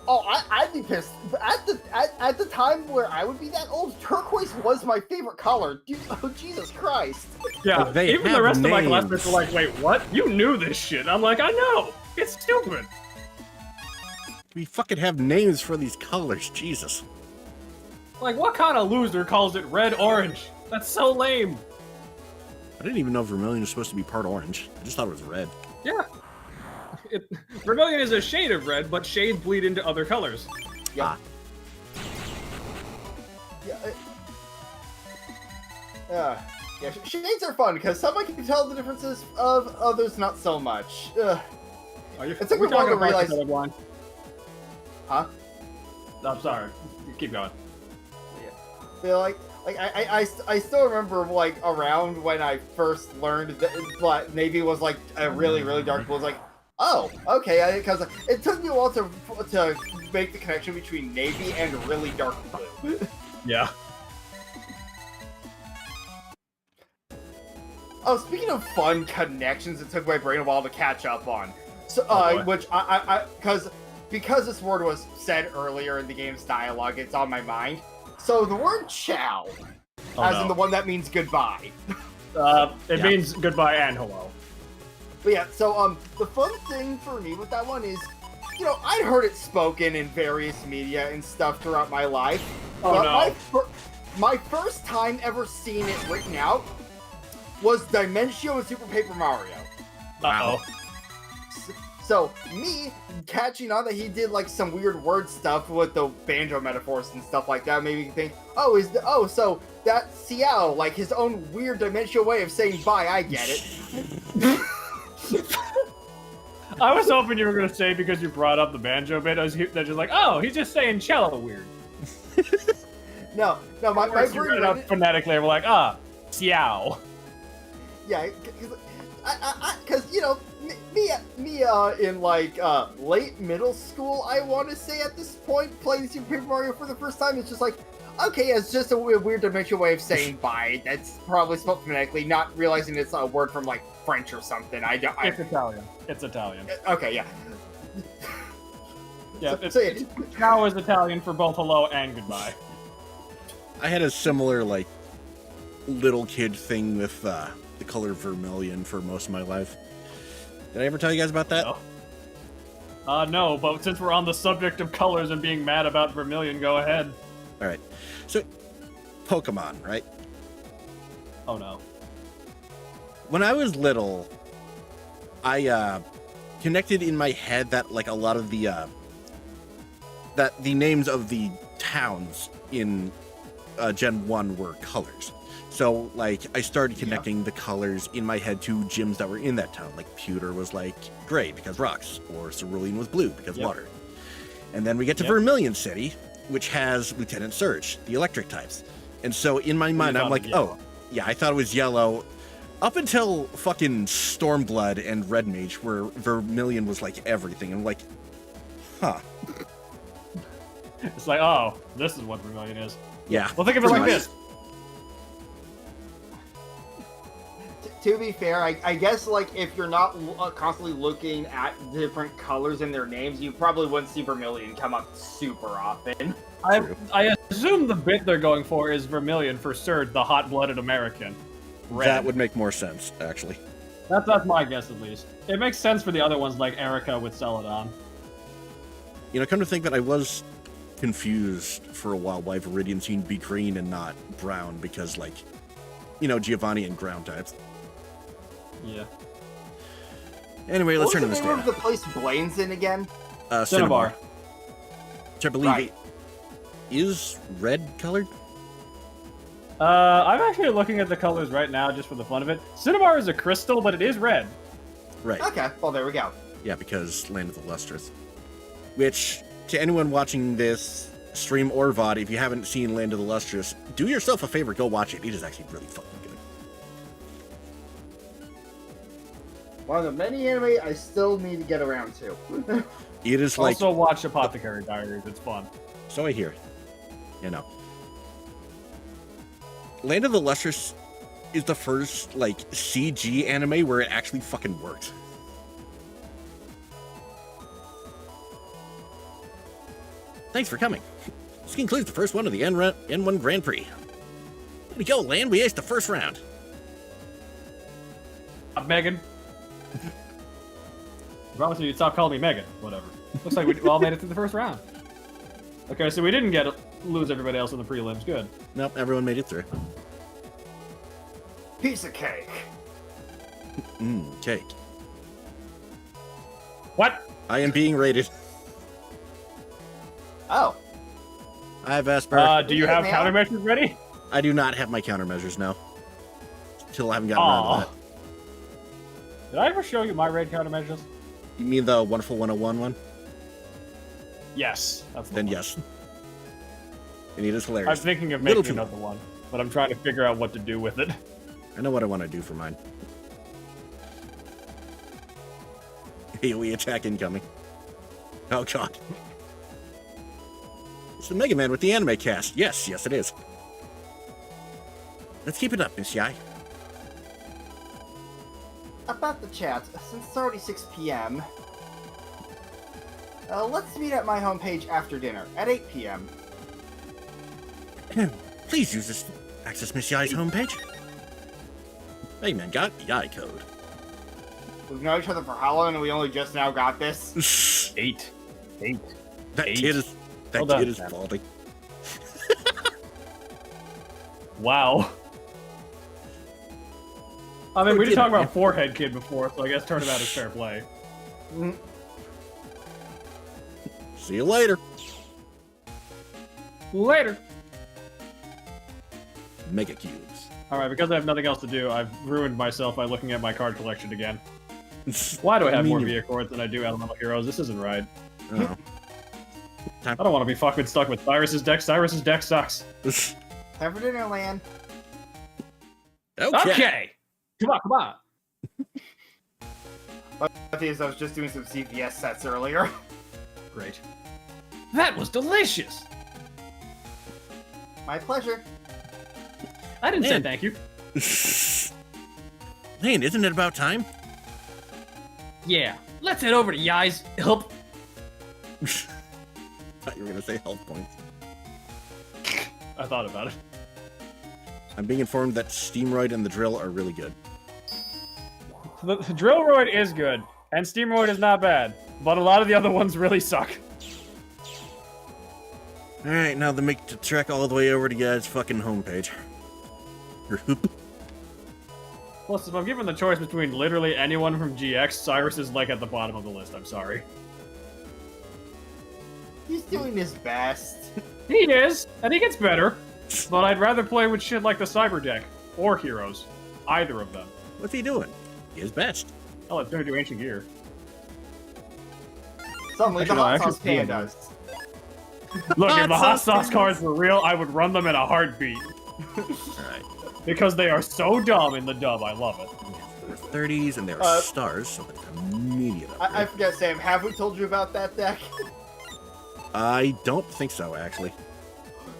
I'd be pissed. But at the time where I would be that old, turquoise was my favorite color. Dude, oh Jesus Christ! Yeah, But they even the have rest of my names. classmates were like, "Wait, what? You knew this shit?" I'm like, "I know. It's stupid." We fucking have names for these colors, Jesus. Like, what kind of loser calls it red orange? That's so lame. I didn't even know Vermilion was supposed to be part orange. I just thought it was red. Yeah. Vermilion is a shade of red, but shades bleed into other colors. Yeah. Yeah. Shades are fun because some I can tell the differences of, others not so much. Are you, It took we're me a while talking to realize- colorblind? Huh? I'm sorry. Keep going. Yeah, like I still remember like around when I first learned that Navy was like a really dark blue. It was like, oh, okay, because it took me a while to make the connection between Navy and really dark blue. Yeah. Oh, speaking of fun connections, it took my brain a while to catch up on. So, Oh, boy. which because this word was said earlier in the game's dialogue, it's on my mind. So the word "chow," as in the one that means goodbye. It Yeah. means goodbye and hello. But yeah, so the fun thing for me with that one is, you know, I'd heard it spoken in various media and stuff throughout my life. Oh, no. My first time ever seeing it written out was Dimentio in Super Paper Mario. Uh-oh. So me catching on that he did like some weird word stuff with the banjo metaphors and stuff like that made me think, so that Xiao, like his own weird dimensional way of saying bye. I get it. I was hoping you were going to say, because you brought up the banjo bit, that you're like, oh, he's just saying cello weird. No, my You read brain it out phonetically, and we're like, xiao. Yeah, because you know, me in like late middle school, I want to say at this point, playing Super Paper Mario for the first time, it's just like, okay, it's just a weird dimensional way of saying bye. That's probably spelled phonetically, not realizing it's a word from like French or something. It's Italian. It's Italian. Okay, yeah. Yeah, So ciao is Italian for both hello and goodbye. I had a similar, like, little kid thing with the color vermilion for most of my life. Did I ever tell you guys about that? No. No, but since we're on the subject of colors and being mad about vermilion, go ahead. All right. So, Pokemon, right? Oh no. When I was little, I connected in my head that like a lot of the names of the towns in Gen 1 were colors. So like I started connecting the colors in my head to gyms that were in that town. Like Pewter was like gray because rocks, or Cerulean was blue because water. And then we get to Vermilion City, which has Lieutenant Surge, the electric types. And so in my mind, I'm like, oh, yeah, I thought it was yellow. Up until fucking Stormblood and Red Mage, where Vermilion was like everything. I'm like, huh. It's like, oh, this is what vermilion is. Yeah. Well, think of it like this. To be fair, I guess like if you're not constantly looking at different colors in their names, you probably wouldn't see Vermilion come up super often. I assume the bit they're going for is vermilion for Surge, the hot-blooded American. Red. That would make more sense, actually. That's my guess, at least. It makes sense for the other ones, like Erica with Celadon. You know, come to think that I was confused for a while why Viridian seemed to be green and not brown, because, like, you know, Giovanni and ground types. Yeah. Anyway, let's turn to What this was the name of data. the place Blaine's in again? Cinnabar. Which I believe is red colored. I'm actually looking at the colors right now just for the fun of it. Cinnabar is a crystal, but it is red. Right. Okay, well there we go. Yeah, because Land of the Lustrous. Which, to anyone watching this stream or VOD, if you haven't seen Land of the Lustrous, do yourself a favor, go watch it. It is actually really fucking good. One of the many anime I still need to get around to. It is like... Also watch Apothecary Diaries. It's fun. So I hear. You know. Land of the Lustrous is the first, like, CG anime where it actually fucking worked. Thanks for coming. This concludes the first one of the N1 Grand Prix. Way to go, Land. We aced the first round. Megan. I promise you, you'd stop calling me Megan. Whatever. Looks like we all made it through the first round. Okay, so we didn't lose everybody else in the prelims. Good. Nope, everyone made it through. Piece of cake. Cake. What? I am being rated. Oh. Hi, Vesper. Do you have countermeasures ready? I do not have my countermeasures, no. Still haven't gotten around to that. Did I ever show you my raid countermeasures? You mean the Wonderful 101 one? Yes. That's the Then one. yes. And it is hilarious. I'm thinking of making another one, but I'm trying to figure out what to do with it. I know what I want to do for mine. AoE attack incoming. Oh god. It's the Megaman with the anime cast. Yes, yes it is. Let's keep it up, Miss Yai. About the chat, since it's already 6 p.m., let's meet at my homepage after dinner at 8 p.m. Please use this to access Miss Yai's homepage. Megaman got the Yai code. We've known each other for how long and we only just now got this? 8. That Eight. kid is Well done, is man. balding. Wow. I mean, we did talk about Forehead Kid before, so I guess turnabout is fair play. See you later. Later. Mega cubes. Alright, because I have nothing else to do, I've ruined myself by looking at my card collection again. Why do I have more V-Accords than I do Elemental Heroes? This isn't right. Oh. I don't want to be fucking stuck with Cyrus's deck. Cyrus's deck sucks. Time for dinner, Lan. Okay! Come on. I was just doing some CVS sets earlier. Great. That was delicious! My pleasure. I didn't say Man. thank you. Lane, isn't it about time? Yeah. Let's head over to Yai's help. Thought you were gonna say health points. I thought about it. I'm being informed that Steamroid and the Drill are really good. The Drillroid is good, and Steamroid is not bad, but a lot of the other ones really suck. Alright, now the make to trek all the way over to guys' fucking homepage. Plus, if I'm given the choice between literally anyone from GX, Cyrus is like at the bottom of the list, I'm sorry. He's doing his best. He is, and he gets better, but I'd rather play with shit like the Cyber deck, or Heroes. Either of them. What's he doing? His best. Oh, it's gonna do Ancient Gear. Suddenly the Actually, hot I sauce could see it. pandas. Look, if the hot sauce sauce pandas. cards were real, I would run them in a heartbeat. Alright. Because they are so dumb in the dub, I love it. There are 30s and there are stars, so that's immediate I upgrade. forget, Sam, have we told you about that deck? I don't think so, actually.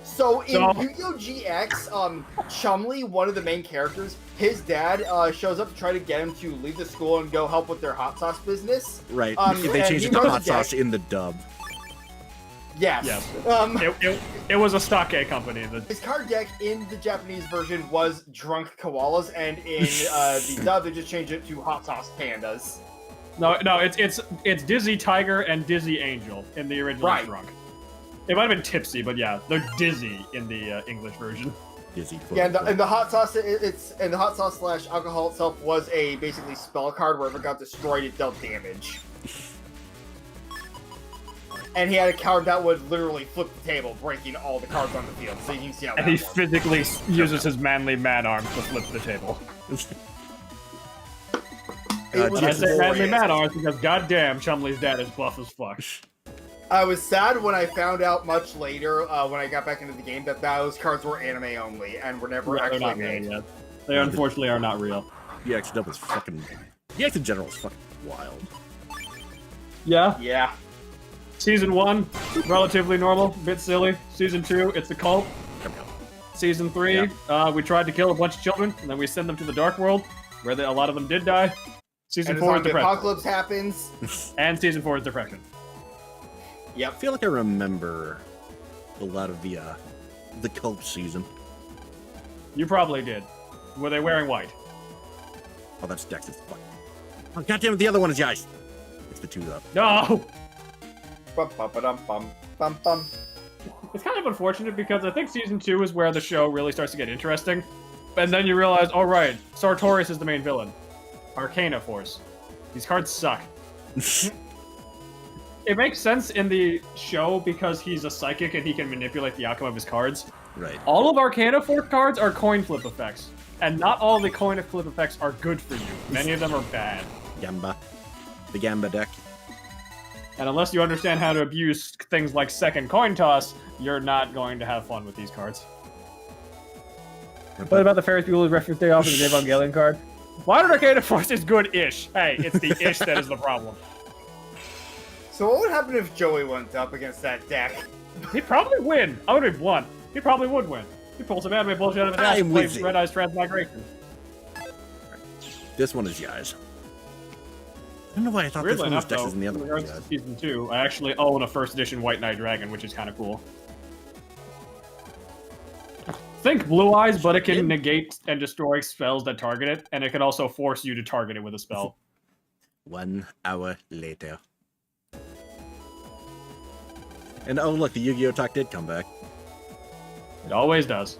So in Yu-Gi-Oh! GX, Chumley, one of the main characters, his dad shows up to try to get him to leave the school and go help with their hot sauce business. Right. and They changed he it to runs hot a deck- sauce in the dub. Yes. Yes. It was a stock-A company. His card deck in the Japanese version was Drunk Koalas, and in the dub they just changed it to Hot Sauce Pandas. No, it's Dizzy Tiger and Dizzy Angel in the original Right. Drunk. It might have been Tipsy, but yeah, they're Dizzy in the English version. Dizzy. Yeah, and the hot sauce and the hot sauce / alcohol itself was a basically spell card where if it got destroyed, it dealt damage. And he had a card that would literally flip the table, breaking all the cards on the field. So you can see how And that he works. physically uses his manly man arms to flip the table. It was And I say manly glorious. man arms because goddamn, Chumley's dad is buff as fuck. I was sad when I found out much later, when I got back into the game, that those cards were anime only and were never They're actually not made. real yet. They unfortunately are not real. EX dub is fucking... EX in general is fucking wild. Yeah? Yeah. Season 1, relatively normal, bit silly. Season 2, it's a cult. Season 3, we tried to kill a bunch of children, and then we send them to the Dark World, where a lot of them did die. Season And 4 is the depression. apocalypse happens. And Season 4 is depression. I Yep. feel like I remember a lot of the cult season. You probably did. Were they wearing white? Oh, that's Dex's. Fuck. Oh, goddamn it, the other one is Yais. It's the two, though. No! Bum, bum, ba-dum, bum, bum, bum. It's kind of unfortunate because I think Season 2 is where the show really starts to get interesting. And then you realize, oh right, Sartorius is the main villain. Arcana Force. These cards suck. It makes sense in the show because he's a psychic and he can manipulate the outcome of his cards. Right. All of Arcana Force cards are coin flip effects. And not all the coin flip effects are good for you. Many of them are bad. Gamba. The Gamba deck. And unless you understand how to abuse things like second coin toss, you're not going to have fun with these cards. What about the Ferris Bueller's Reference Day Off and the Dave Evangelion card? Modern Arcana Force is good-ish. Hey, it's the ish that is the problem. So what would happen if Joey went up against that deck? He'd probably win. I would have won. He probably would win. He pulls some anime bullshit out of his ass and plays Red Eyes Transmigration. This one is Yais. I don't know why I thought Weirdly this one was enough, though, Dex's and the other in one was regards Yais. to Season 2, I actually own a first edition White Knight Dragon, which is kind of cool. Think Blue Eyes, but it can negate and destroy spells that target it, and it can also force you to target it with a spell. 1 hour later. And oh look, the Yu-Gi-Oh! Talk did come back. It always does.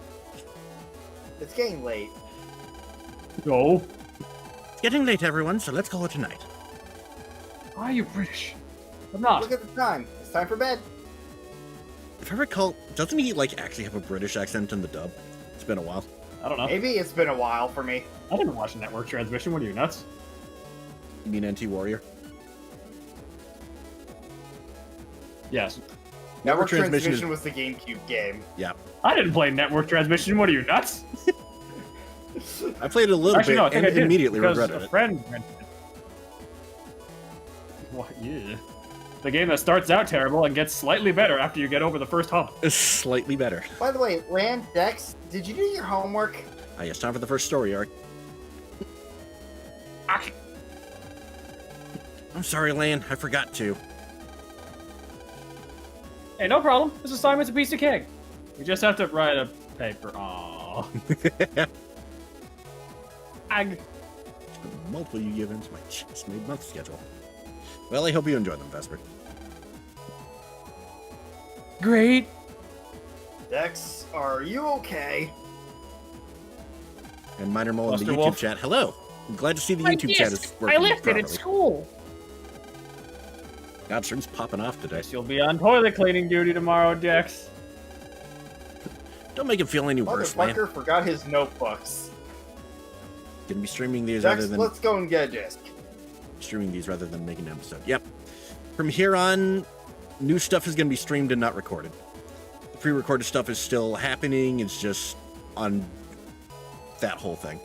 It's getting late. No. It's getting late, everyone, so let's call it a night. Why are you British? I'm not. Look at the time. It's time for bed. If I recall, doesn't he like actually have a British accent in the dub? It's been a while. I don't know. Maybe it's been a while for me. I didn't watch Network Transmission. What are you, nuts? You mean NT Warrior? Yes. Network Transmission Transmission was the GameCube game. Yeah. I didn't play Network Transmission. What are you, nuts? I played it a little Actually, bit no, I think and I did, immediately because regretted a it. friend rented it. What? Yeah. The game that starts out terrible and gets slightly better after you get over the first hump. It's slightly better. By the way, Land Dex, did you do your homework? It's time for the first story arc. I'm sorry, Lan. I forgot to. Hey, no problem. This assignment's a piece of cake. You just have to write a paper. Aww. Ag. Multiple Yu-Gi-Oh! Events, my just-made month schedule. Well, I hope you enjoy them, Vesper. Great. Dex, are you okay? And Minor Mole in the Buster YouTube Wolf. chat. Hello. I'm glad to see the YouTube chat is working I left it properly. at school. God, stream's popping off today. Guess you'll be on toilet cleaning duty tomorrow, Dex. Don't make him feel any worse, man. Motherfucker forgot his notebooks. Gonna be streaming these Dex, rather than let's go and get a disc. making an episode. Yep. From here on, new stuff is gonna be streamed and not recorded. The pre-recorded stuff is still happening. It's just on that whole thing.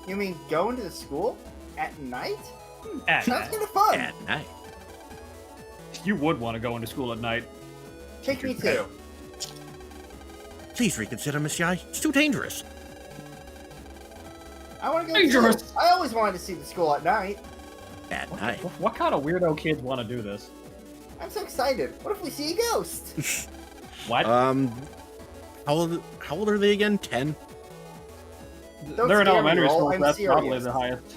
You mean going to the school at night? At Sounds night. kind of fun. At night. You would want to go into school at night. Take me too. Please reconsider, Miss Yai. It's too dangerous. I want to go Dangerous. to school. I always wanted to see the school at night. At night. What kind of weirdo kids want to do this? I'm so excited. What if we see a ghost? What? How old are they again? 10? Don't They're in scare me, elementary Roll. school. I'm That's probably serious. the highest.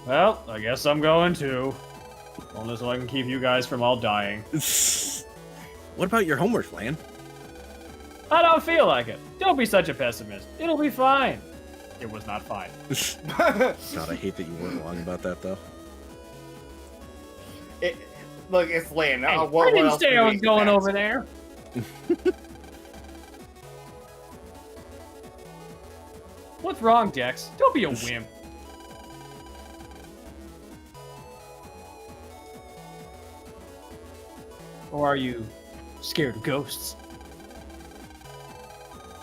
Well, I guess I'm going too. Only so I can keep you guys from all dying. What about your homework, Lan? I don't feel like it. Don't be such a pessimist. It'll be fine. It was not fine. God, I hate that you weren't wrong about that, though. Look, it's Lan. Hey, What I didn't else say can I we was going expect? over there. What's wrong, Dex? Don't be a wimp. Or are you scared of ghosts?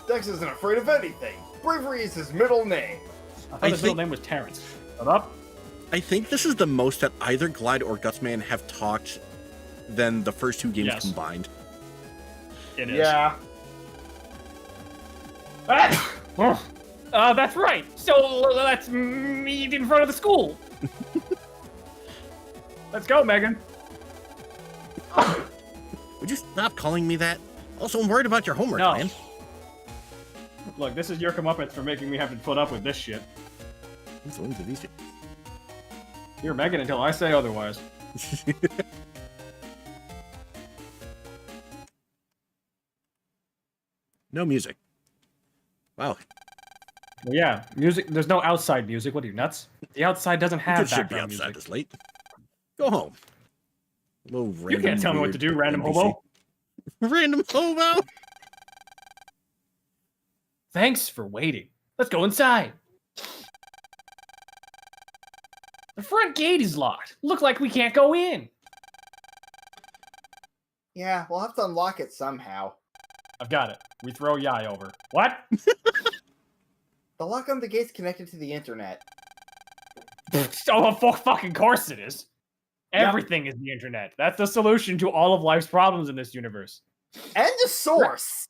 Dex isn't afraid of anything. Bravery is his middle name. I thought his middle name was Terrence. Shut up. I think this is the most that either Glide or Gutsman have talked than the first two games combined. It is. Yeah. That's right. So that's me in front of the school. Let's go, Megan. Would you stop calling me that? Also, I'm worried about your homework, No. man. Look, this is your comeuppance for making me have to put up with this shit. Who's the ones of these two? You're Megan until I say otherwise. No music. Wow. Well, yeah, music. There's no outside music. What are you, nuts? The outside doesn't have You should be background outside music. this late. Go home. Little You random, can't tell me what weird to do, random NPC. hobo. Random hobo? Thanks for waiting. Let's go inside. The front gate is locked. Look like we can't go in. Yeah, we'll have to unlock it somehow. I've got it. We throw Yai over. What? The lock on the gate's connected to the internet. Oh, of fucking course it is. Everything is the internet. That's the solution to all of life's problems in this universe. And the source!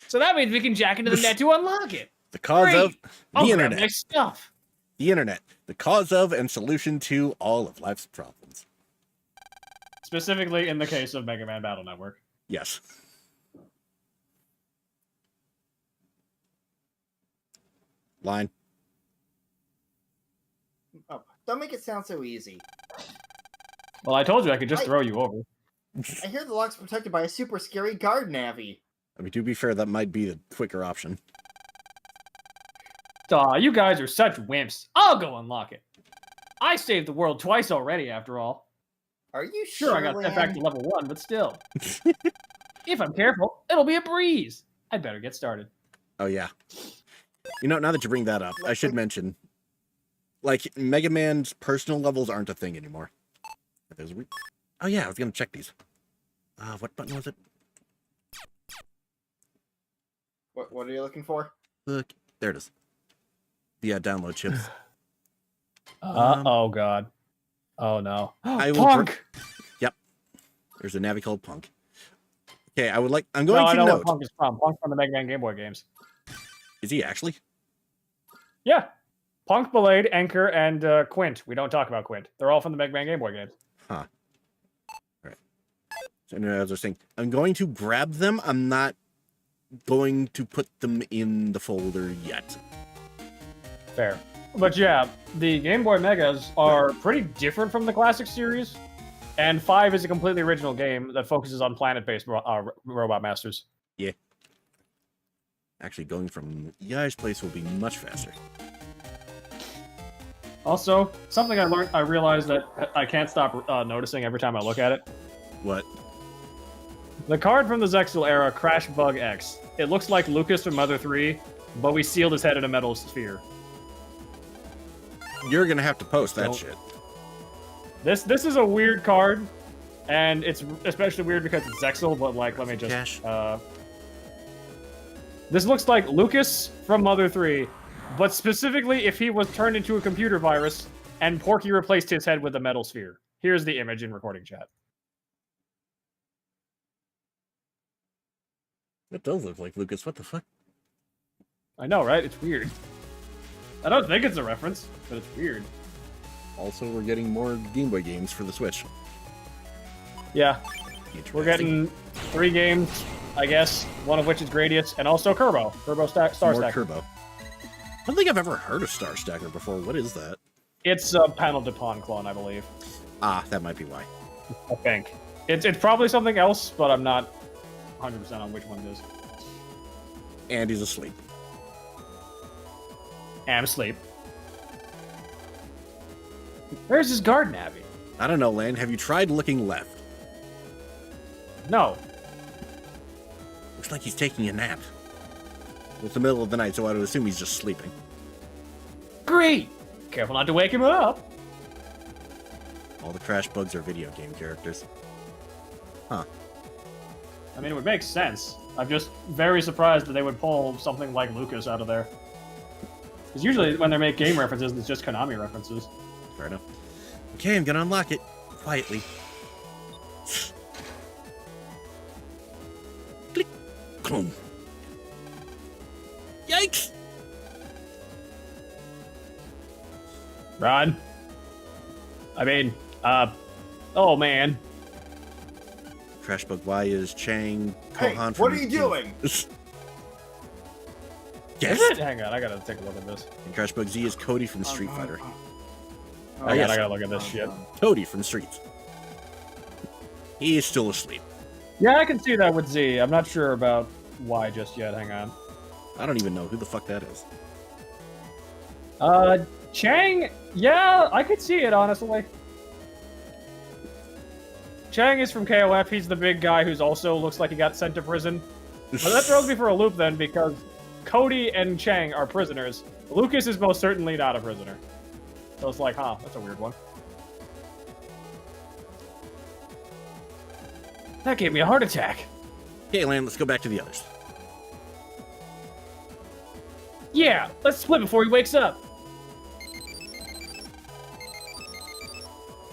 So that means we can jack into the net to unlock it. The cause Great. of I'll the grab internet. my stuff. The internet. The cause of and solution to all of life's problems. Specifically in the case of Mega Man Battle Network. Yes. Line. Oh, don't make it sound so easy. Well, I told you I could just throw you over. I hear the lock's protected by a super scary guard navi. I mean, to be fair, that might be the quicker option. Aw, you guys are such wimps. I'll go unlock it. I saved the world twice already, after all. Are you Sure, I got sent back to level 1, but still. If I'm careful, it'll be a breeze. I'd better get started. Oh, yeah. You know, now that you bring that up, I should mention, like, Mega Man's personal levels aren't a thing anymore. Oh, yeah, I was going to check these. What button was it? What are you looking for? Look, there it is. The download chips. Oh, God. Oh, no. I will Punk! Yep. There's a Navi called Punk. Okay, I'm going I to know note. where Punk is from. Punk's from the Mega Man Game Boy games. Is he actually? Yeah. Punk, Belade, Anchor, and Quint. We don't talk about Quint. They're all from the Mega Man Game Boy games. Huh. Alright. So anyway, as I was saying, I'm going to grab them. I'm not going to put them in the folder yet. Fair. But yeah, the Game Boy Megas are pretty different from the classic series, and 5 is a completely original game that focuses on planet-based robot masters. Yeah. Actually, going from Yai's place will be much faster. Also, something I realized that I can't stop noticing every time I look at it. What? The card from the Zexal era, Crash Bug X. It looks like Lucas from Mother 3, but we sealed his head in a metal sphere. You're gonna have to post that Nope. shit. This is a weird card, and it's especially weird because it's Zexal, but like, let me just... Cash. This looks like Lucas from Mother 3, but specifically if he was turned into a computer virus and Porky replaced his head with a metal sphere. Here's the image in recording chat. It does look like Lucas. What the fuck? I know, right? It's weird. I don't think it's a reference, but it's weird. Also, we're getting more Game Boy games for the Switch. Yeah, we're Interesting. getting 3 games, I guess, one of which is Gradius, and also Kerbo. Star more Stacker. Turbo. I don't think I've ever heard of Star Stacker before. What is that? It's a Panel de Pawn clone, I believe. Ah, that might be why. I think. It's probably something else, but I'm not 100% on which one it is. And he's asleep. I'm asleep. Where's his guard navvy? I don't know, Lane. Have you tried looking left? No. Looks like he's taking a nap. It's the middle of the night, so I would assume he's just sleeping. Great! Careful not to wake him up. All the Crash Bugs are video game characters. Huh. I mean, it would make sense. I'm just very surprised that they would pull something like Lucas out of there. Because usually when they make game references, it's just Konami references. Fair enough. Okay, I'm gonna unlock it quietly. Click. Boom. Yikes! Run. I mean, oh man. Crashbook Y is Chang. Hey, Kohan what from- are you doing? Yes. Is it? Hang on, I gotta take a look at this. And Crashbook Z is Cody from Street Fighter. I yes. gotta look at this shit. Cody from Streets. He is still asleep. Yeah, I can see that with Z. I'm not sure about Y just yet. Hang on. I don't even know who the fuck that is. Chang. Yeah, I could see it honestly. Chang is from KOF. He's the big guy who's also looks like he got sent to prison. Well, that throws me for a loop then, because Cody and Chang are prisoners. Lucas is most certainly not a prisoner. So it's like, huh, that's a weird one. That gave me a heart attack. Okay, Lan, let's go back to the others. Yeah, let's split before he wakes up.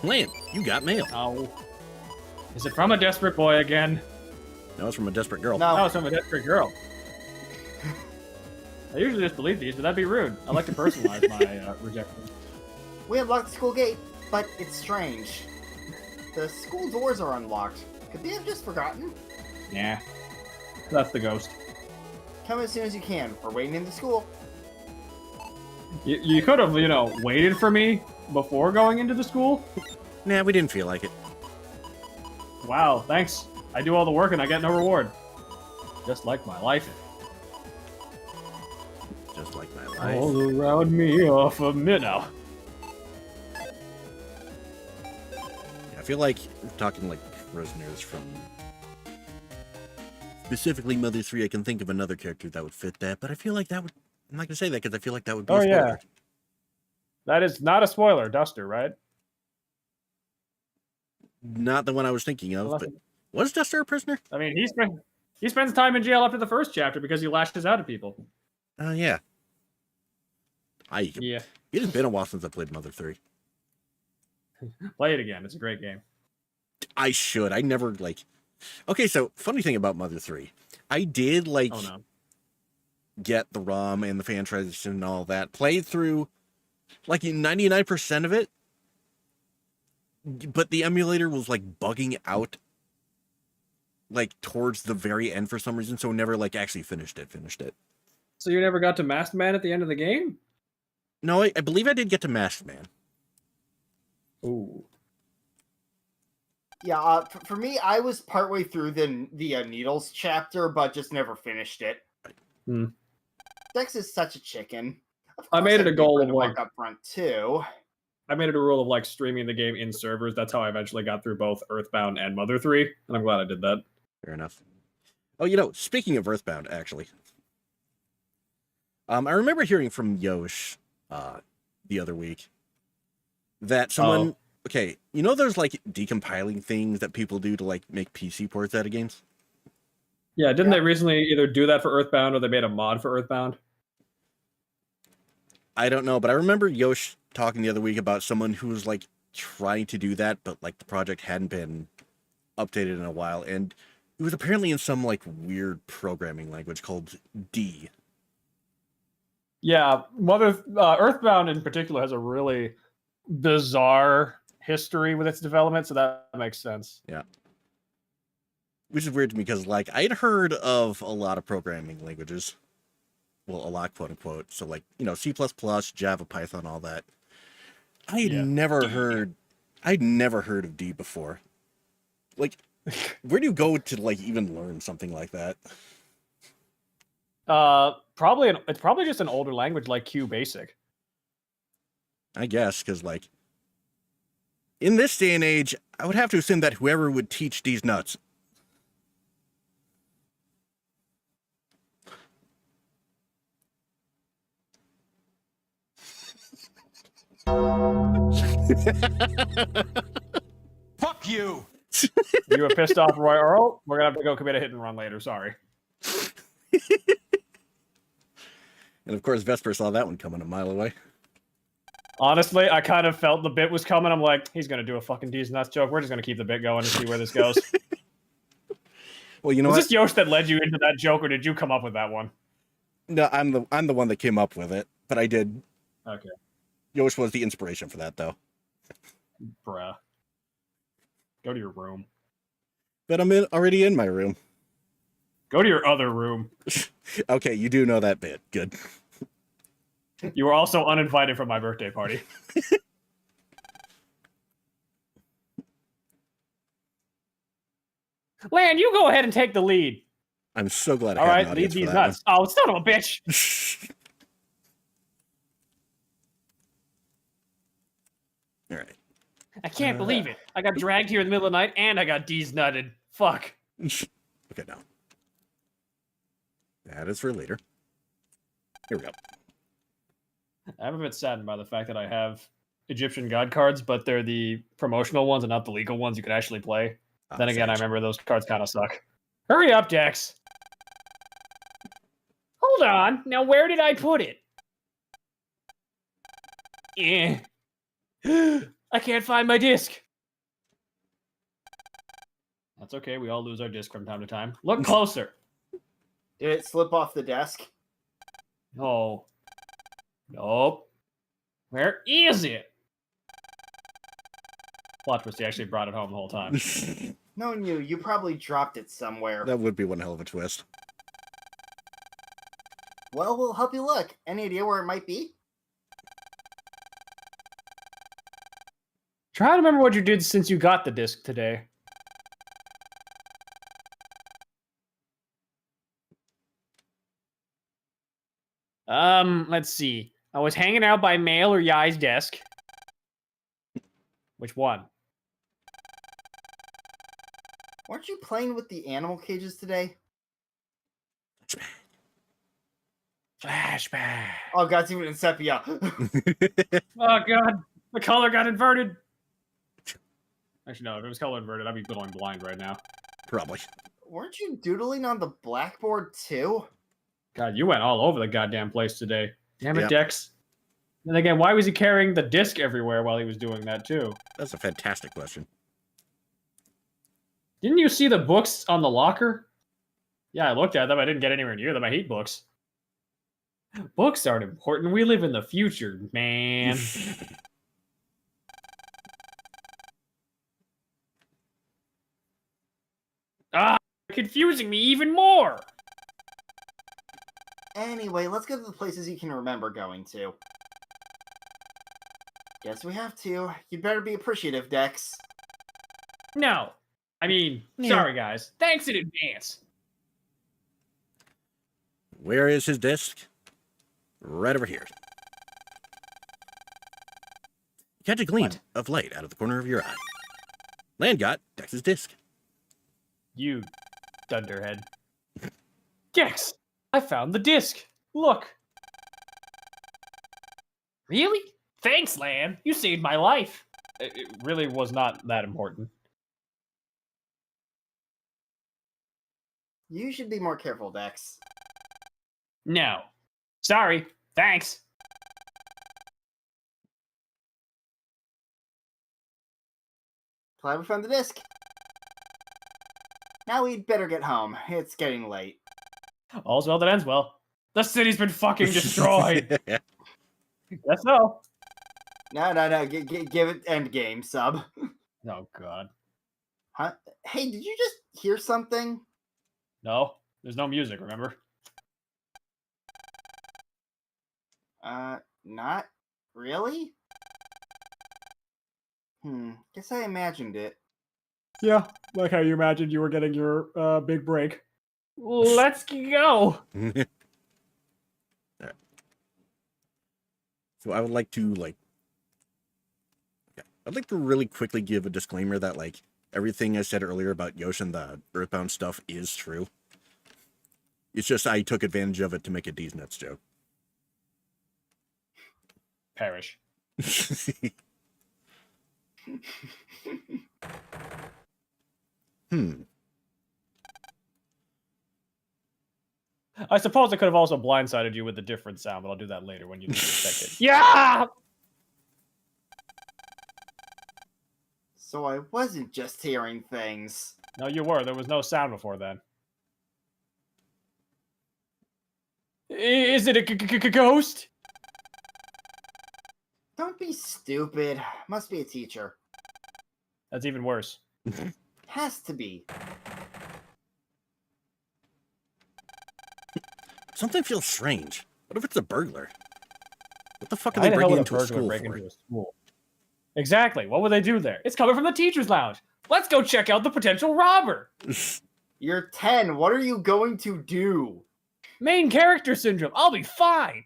Lan, you got mail. Oh. Is it from a desperate boy again? No, it's from a desperate girl. No. Oh, it's from a desperate girl. I usually just delete these, but that'd be rude. I like to personalize my rejection. We unlocked the school gate, but it's strange. The school doors are unlocked. Could they have just forgotten? Yeah. That's the ghost. Come as soon as you can. We're waiting in the school. You could have, waited for me before going into the school. Nah, we didn't feel like it. Wow, thanks. I do all the work and I get no reward. Just like my life. Just like my life. All around me off a minnow. I feel like we're talking like prisoners from specifically Mother 3. I can think of another character that would fit that, but I feel like that would. I'm not gonna say that because I feel like that would be. Oh, a spoiler. yeah. That is not a spoiler, Duster, right? Not the one I was thinking of, Unless but was Duster a prisoner? I mean, he spends time in jail after the first chapter because he lashes out at people. Oh yeah. Yeah. It has been a while since I played Mother 3. Play it again. It's a great game. I should. I never like. Okay, so funny thing about Mother 3, I did like Oh, no. get the ROM and the fan transition and all that. Played through like 99% of it, but the emulator was like bugging out like towards the very end for some reason, so never like actually finished it. So you never got to Masked Man at the end of the game? No, I believe I did get to Masked Man. Ooh. Yeah, for me, I was partway through the Needles chapter, but just never finished it. Hmm. Dex is such a chicken. Of I course made it a I'd goal be of, to walk like- up front too. I made it a rule of like streaming the game in servers. That's how I eventually got through both Earthbound and Mother 3, and I'm glad I did that. Fair enough. Oh, speaking of Earthbound, actually, I remember hearing from Yosh the other week that someone. Okay, there's like decompiling things that people do to like make PC ports out of games. Yeah, didn't they recently either do that for Earthbound or they made a mod for Earthbound? I don't know, but I remember Yosh talking the other week about someone who was like trying to do that, but like the project hadn't been updated in a while, and it was apparently in some like weird programming language called D. Yeah, Earthbound in particular has a really bizarre history with its development, so that makes sense. Yeah. Which is weird to me because, like, I'd heard of a lot of programming languages. Well, a lot, quote unquote. So, like, C++, Java, Python, all that. I'd never heard of D before. Like, where do you go to, like, even learn something like that? It's probably just an older language like Q Basic. I guess, because, like, in this day and age, I would have to assume that whoever would teach these nuts. Fuck you! You were pissed off, Roy Earl? We're gonna have to go commit a hit and run later, sorry. And of course, Vesper saw that one coming a mile away. Honestly, I kind of felt the bit was coming. I'm like, he's gonna do a fucking D's nuts joke. We're just gonna keep the bit going and see where this goes. Well, you know Was what? this Yosh that led you into that joke, or did you come up with that one? No, I'm the one that came up with it, but I did. Okay, Yosh was the inspiration for that, though. bruh. Go to your room. But I'm already in my room. Go to your other room. Okay, you do know that bit. Good. You were also uninvited from my birthday party. Lan, you go ahead and take the lead. I'm so glad I All had an right, lead audience for these that nuts. Oh, son of a bitch. one. All right. I can't believe it. I got dragged here in the middle of the night, and I got D's nutted. Fuck. Okay, now. That is for later. Here we go. I'm a bit saddened by the fact that I have Egyptian god cards, but they're the promotional ones and not the legal ones you could actually play. Then again, I remember those cards kind of suck. Hurry up, Dex. Hold on. Now, where did I put it? Eh. I can't find my disc. That's okay. We all lose our disc from time to time. Look closer. Did it slip off the desk? No. Nope. Where is it? Plot twist, he actually brought it home the whole time. Knowing you, you probably dropped it somewhere. That would be one hell of a twist. Well, we'll help you look. Any idea where it might be? Try to remember what you did since you got the disc today. Let's see. I was hanging out by Mail or Yai's desk. Which one? Weren't you playing with the animal cages today? Flashback. Oh god, it's even in sepia. Oh god, the color got inverted. Actually, no, if it was color inverted, I'd be going blind right now. Probably. Weren't you doodling on the blackboard too? God, you went all over the goddamn place today. Damn it, Yep. Dex. And again, why was he carrying the disc everywhere while he was doing that too? That's a fantastic question. Didn't you see the books on the locker? Yeah, I looked at them. I didn't get anywhere near them. I hate books. Books aren't important. We live in the future, man. Ah, confusing me even more. Anyway, let's go to the places you can remember going to. Guess we have to. You'd better be appreciative, Dex. No. I mean, sorry, guys. Thanks in advance. Where is his disc? Right over here. Catch a gleam of light out of the corner of your eye. Land got Dex's disc. You dunderhead. Dex, I found the disc. Look. Really? Thanks, Lan. You saved my life. It really was not that important. You should be more careful, Dex. No. Sorry. Thanks. Glad we found the disc. Now we'd better get home. It's getting late. All's well that ends well. The city's been fucking destroyed. Guess so. No. Give it end game, sub. Oh, God. Huh? Hey, did you just hear something? No. There's no music, remember? Not really? Guess I imagined it. Yeah, like how you imagined you were getting your big break. Let's go. Alright. So I would like to I'd like to really quickly give a disclaimer that everything I said earlier about Yosh and the Earthbound stuff is true. It's just I took advantage of it to make a D's nuts joke. Perish. I suppose I could have also blindsided you with a different sound, but I'll do that later when you least expect it. Yeah! So I wasn't just hearing things. No, you were. There was no sound before then. Is it a ghost? Don't be stupid. Must be a teacher. That's even worse. Has to be. Something feels strange. What if it's a burglar? What the fuck are Why they the hell breaking would a into a burglar school break for? into a school? Exactly. What would they do there? It's coming from the teacher's lounge. Let's go check out the potential robber. You're 10. What are you going to do? Main character syndrome. I'll be fine.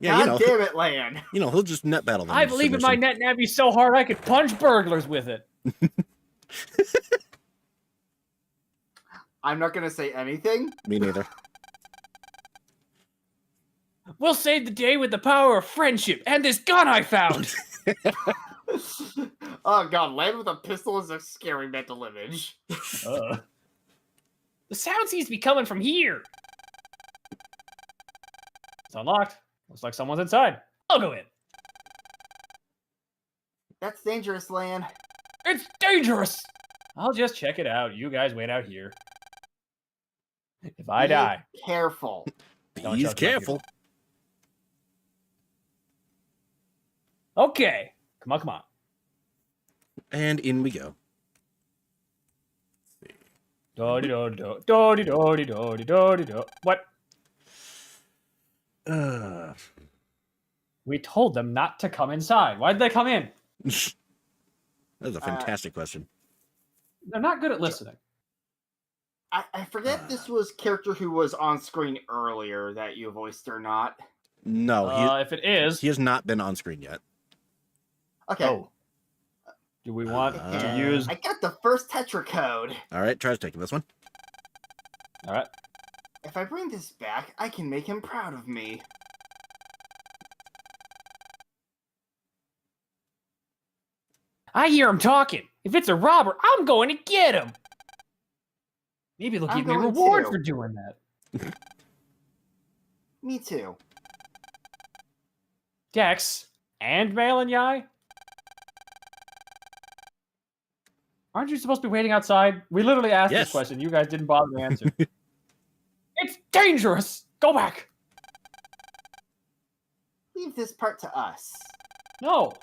Yeah, God damn it, Lan. you know, he'll just net battle them. I into believe in my submission. net nabby so hard I could punch burglars with it. I'm not gonna say anything. Me neither. We'll save the day with the power of friendship and this gun I found. Oh god, Lan with a pistol is a scary mental image. The sound seems to be coming from here. It's unlocked. Looks like someone's inside. I'll go in. That's dangerous, Lan. It's dangerous. I'll just check it out. You guys wait out here. If I Be die, careful. Don't He's judge my careful. okay. Come on, come on. And in we go. Do-de-do-de-do. What? We told them not to come inside. Why did they come in? That was a fantastic question. They're not good at listening. I forget this was character who was on screen earlier that you voiced or not. No, If it is, he has not been on screen yet. Okay. oh, do we want to use? I got the first Tetra code. All right, try taking this one. All right. If I bring this back, I can make him proud of me. I hear him talking. If it's a robber, I'm going to get him. Maybe they'll I'm give me a going reward to. for doing that. Me too. Dex and Malin Yai? Aren't you supposed to be waiting outside? We literally asked Yes. this question. You guys didn't bother to answer. It's dangerous! Go back! Leave this part to us. No.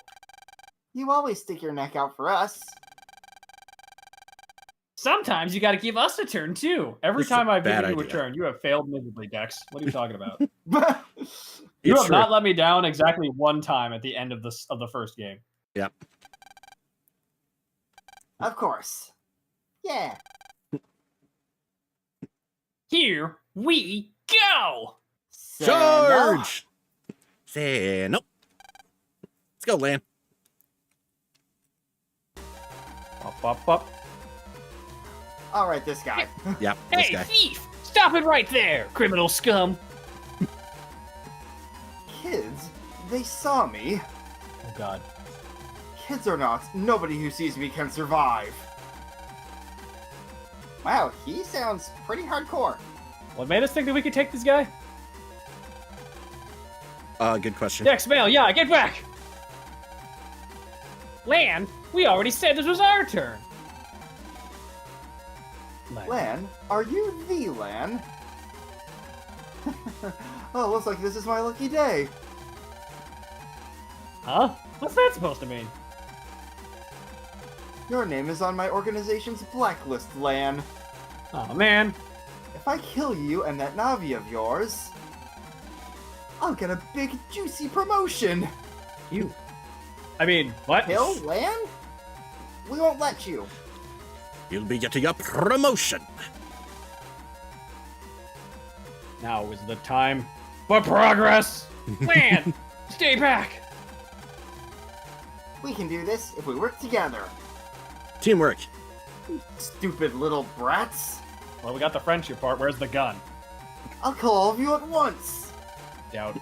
You always stick your neck out for us. Sometimes you gotta give us a turn, too. Every This is a time I've bad given you a idea. turn, you have failed miserably, Dex. What are you talking about? You It's have true. not let me down exactly one time at the end of the first game. Yep. Of course. Yeah. Here we go! Charge! Say nope. Let's go, Lan. Up, up, up. All right, this guy. Yep, this Hey, guy. thief! Stop it right there, criminal scum! Kids, they saw me. Oh, God. Kids or not, nobody who sees me can survive. Wow, he sounds pretty hardcore. What made us think that we could take this guy? Good question. Dex, Mail, yeah, get back! Lan, we already said this was our turn. Lan, are you the Lan? Oh, looks like this is my lucky day. Huh? What's that supposed to mean? Your name is on my organization's blacklist, Lan. Oh, man. If I kill you and that Navi of yours, I'll get a big, juicy promotion. You. I mean, what? Kill Lan? We won't let you. You'll be getting a promotion. Now is the time for progress! Lan, stay back! We can do this if we work together. Teamwork. Stupid little brats. Well, we got the friendship part. Where's the gun? I'll kill all of you at once. Doubt.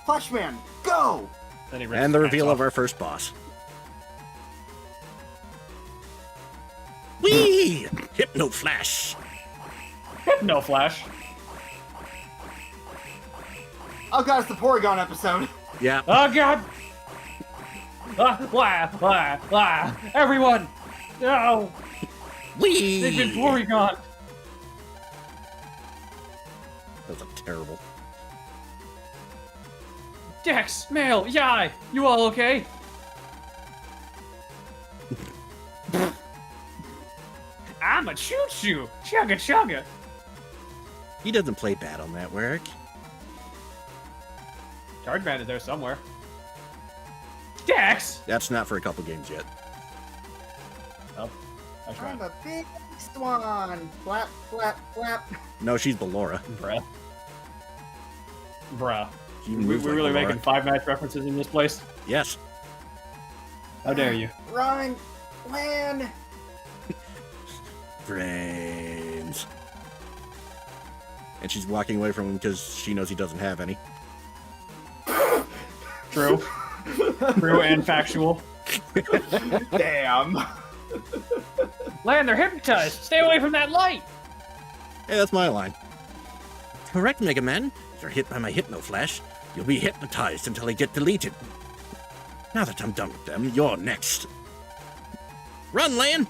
Flashman, go! Then he rips And the his reveal pants of our first boss. Whee! Hypno Flash. off. No flash. Oh god, it's the Porygon episode. Yeah. Oh god! Everyone! No! Whee! They've been Porygon! That was terrible. Dex, Mail, Yai, you all okay? I'm a choo-choo! Chugga chugga! He doesn't play bad on that, Warwick. Chargeman is there somewhere. Dex! That's not for a couple games yet. Oh, I tried. I'm a big swan. Flap, flap, flap. No, she's Ballora. Bruh. Bruh. She We're moves like really Ballora. making Five Nights references in this place? Yes. How dare you? Run, land. Brains. And she's walking away from him because she knows he doesn't have any. True. True and factual. Damn. Land, they're hypnotized! Stay away from that light! Hey, that's my line. Correct, Megaman. If you're hit by my Hypno Flash, you'll be hypnotized until they get deleted. Now that I'm done with them, you're next. Run, Lan!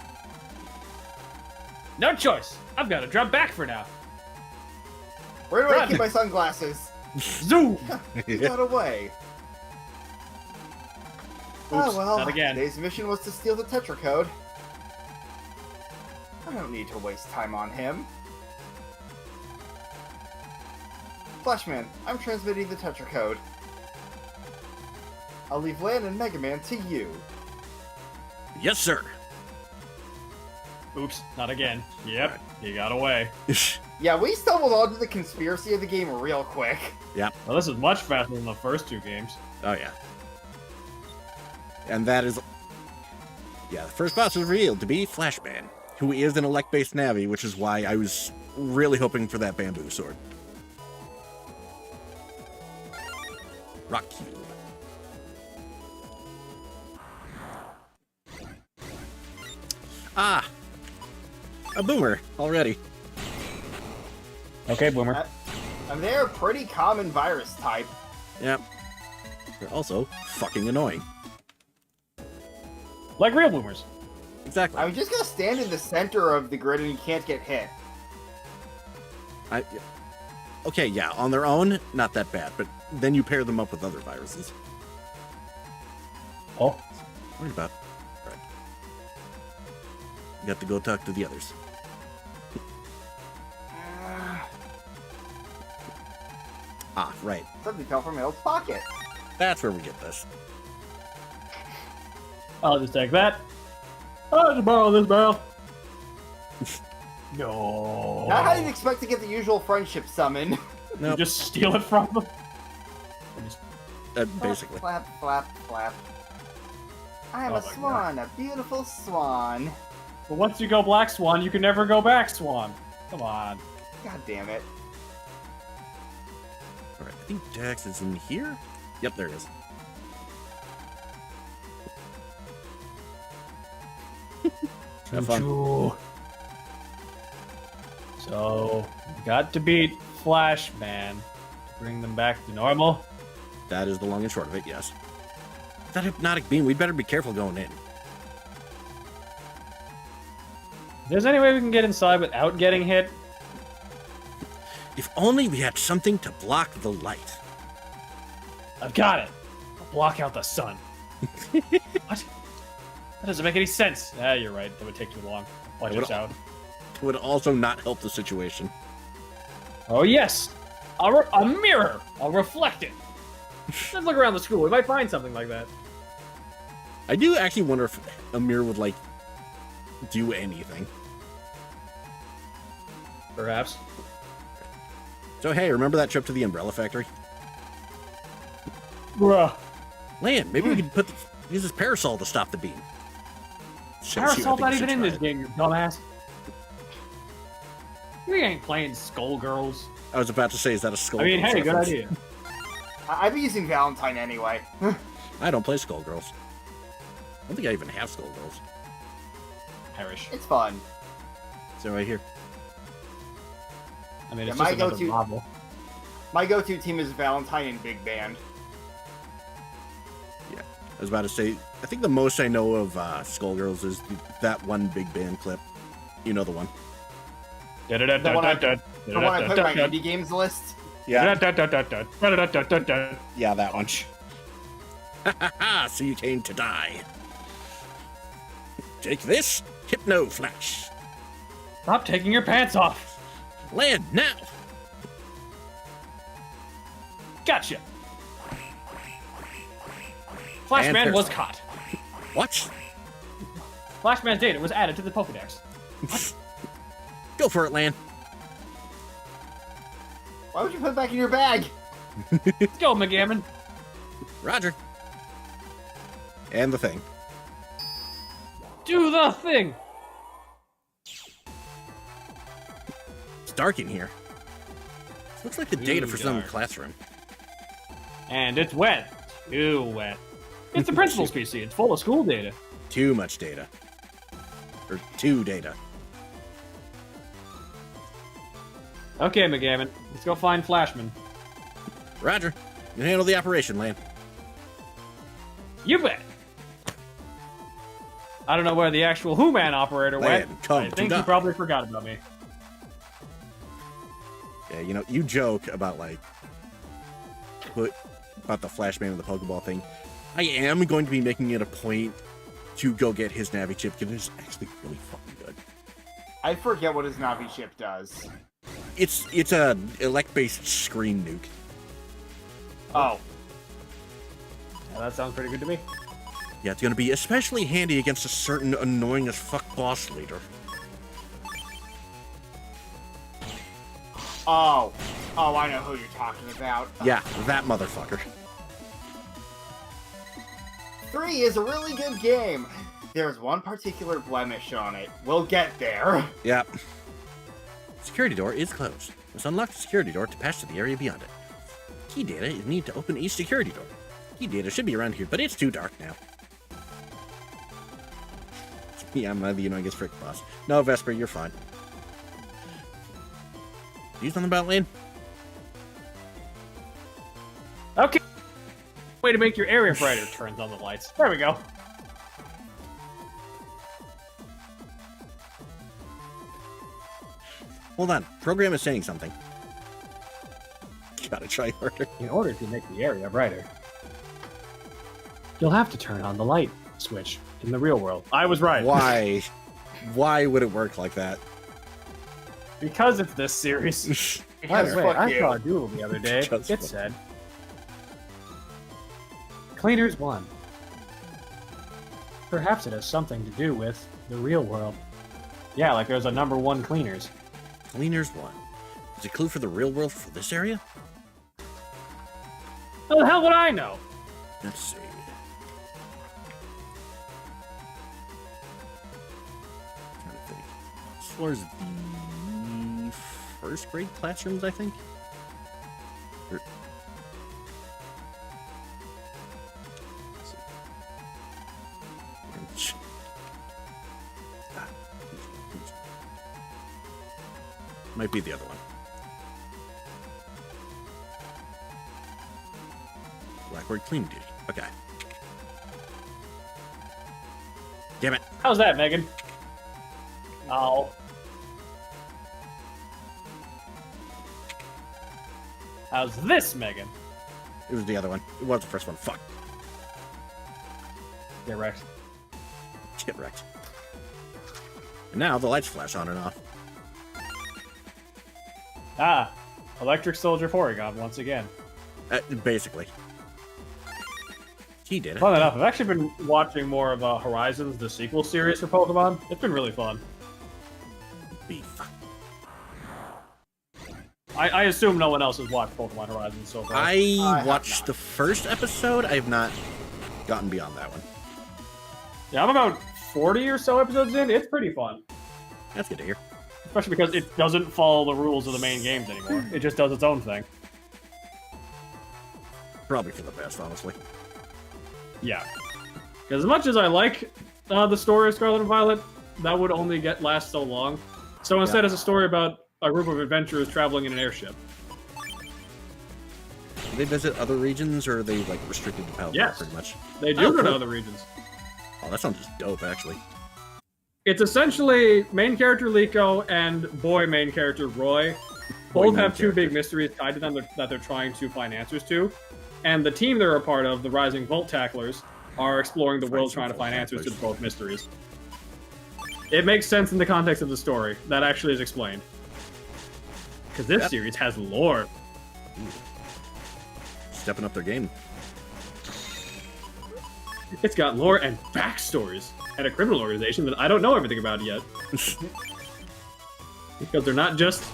No choice! I've got to drop back for now. Where do I Run. keep my sunglasses? Zoom! He got away. Oops, Oh well, not again. today's mission was to steal the Tetra Code. I don't need to waste time on him. Flashman, I'm transmitting the Tetra Code. I'll leave Lan and Megaman to you. Yes, sir. Oops, not again. Yep, he got away. Yeah, we stumbled onto the conspiracy of the game real quick. Yep. Well, this is much faster than the first two games. Oh, yeah. And that is... Yeah, the first boss was revealed to be Flashman, who is an elect-based Navi, which is why I was really hoping for that bamboo sword. Rock Cube. Ah! A boomer, already. Okay, Boomer. And they're a pretty common virus type. Yep. They're also fucking annoying. Like real Boomers. Exactly. I'm just gonna stand in the center of the grid and you can't get hit. Okay, yeah, on their own, not that bad, but then you pair them up with other viruses. Oh. Worried about. Right. You got to go talk to the others. Ah, right. Something fell from Mel's pocket. That's where we get this. I'll just take that. I'll just borrow this barrel. No. Not how you'd expect to get the usual friendship summon. You Nope, just steal it from them. basically. Flap, flap, flap. I am Oh a my God. swan, a beautiful swan. But once you go Black Swan, you can never go back Swan. Come on. God damn it. Alright, I think Dax is in here? Yep, there it is. Have fun. Choo-choo. So, you got to beat Flashman to bring them back to normal. That is the long and short of it, yes. That hypnotic beam, we'd better be careful going in. If there's any way we can get inside without getting hit, If only we had something to block the light. I've got it. I'll block out the sun. What? That doesn't make any sense. Ah, you're right. That would take too long. Watch It would- us out. It would also not help the situation. Oh, yes! A mirror! I'll reflect it! Let's look around the school. We might find something like that. I do actually wonder if Amir would, like, do anything. Perhaps. So, hey, remember that trip to the Umbrella Factory? Bruh. Land, maybe we could use this parasol to stop the beam. Parasol's not even in this game, you dumbass. We ain't playing Skullgirls. I was about to say, is that a Skullgirls I mean, hey, good reference? idea. I'd be using Valentine anyway. I don't play Skullgirls. I don't think I even have Skullgirls. Perish. It's fun. So right here. I mean, Yeah, it's my just another go-to- novel. My go-to team is Valentine and Big Band. Yeah, I was about to say, I think the most I know of Skullgirls is that one Big Band clip. You know the one. The one I put in my indie games list. Yeah. Yeah, that one. So you came to die. Take this, Hypno Flash. Stop taking your pants off. Land now. Gotcha. Flashman And was caught. What? Flashman's data was added to the Pokedex. Go for it, Lan. Why would you put it back in your bag? Let's go, Megaman. Roger. And the thing. Do the thing. It's dark in here. Looks like the data for some dark. classroom. And it's wet. Too wet. It's the principal's PC. It's full of school data. Too much data. Or two data. Okay, Megaman. Let's go find Flashman. Roger. You handle the operation, Lan. You bet. I don't know where the actual Who-Man operator went. Lan, come I to think he die. probably forgot about me. Yeah, you know, you joke about, like, about the Flashman and the Pokeball thing. I am going to be making it a point to go get his Navi chip because it's actually really fucking good. I forget what his Navi chip does. It's a elect-based screen nuke. Oh. Well, that sounds pretty good to me. Yeah, it's going to be especially handy against a certain annoying as fuck boss leader. Oh. Oh, I know who you're talking about. Yeah, that motherfucker. 3 is a really good game. There's one particular blemish on it. We'll get there. Yep. Security door is closed. Let's unlock the security door to pass to the area beyond it. Key data is needed to open each security door. Key data should be around here, but it's too dark now. Yeah, I'm the annoying frick boss. No, Vesper, you're fine. Do something about Lane? Okay. Way to make your area brighter. Turns on the lights. There we go. Hold on. Program is saying something. Gotta try harder. In order to make the area brighter, you'll have to turn on the light switch in the real world. I was right. Why? Why would it work like that? Because it's this series. By Because the way, fuck I you. saw a duel the other day. Just It fuck. said, Cleaners won. Perhaps it has something to do with the real world. Yeah, like there's a number 1 Cleaners. Cleaners 1. Is a clue for the real world for this area? How the hell would I know? Let's see. Trying to think. As far as the first grade classrooms, I think. Or- let's see. Ah, might be the other one. Blackboard clean duty. Okay. Damn it. How's that, Megan? Oh. How's this, Megan? It was the other one. It was the first one. Fuck. Get wrecked. Get wrecked. And now the lights flash on and off. Ah, Electric Soldier Porygon once again. Basically. He did it. Fun enough, I've actually been watching more of Horizons, the sequel series for Pokemon. It's been really fun. Beef. I assume no one else has watched Pokemon Horizons so far. I have watched not. the first episode. I have not gotten beyond that one. Yeah, I'm about 40 or so episodes in. It's pretty fun. That's good to hear. Especially because it doesn't follow the rules of the main games anymore. It just does its own thing. Probably for the best, honestly. Yeah. As much as I like the story of Scarlet and Violet, that would only last so long. So instead, it's a story about a group of adventurers traveling in an airship. they visit other regions, or are they like restricted to Palworld Yes. pretty much? They do go to cool. other regions. Oh, that sounds just dope, actually. It's essentially main character Liko and boy main character Roy. Both main have two big character. mysteries tied to them that they're trying to find answers to. And the team they're a part of, the Rising Volt Tacklers, are exploring the world Rising trying to Volt find answers to Tacklers. both mysteries. It makes sense in the context of the story. That actually is explained. Because this Yep. series has lore. Stepping up their game. It's got lore and backstories. And a criminal organization that I don't know everything about yet. Because they're not just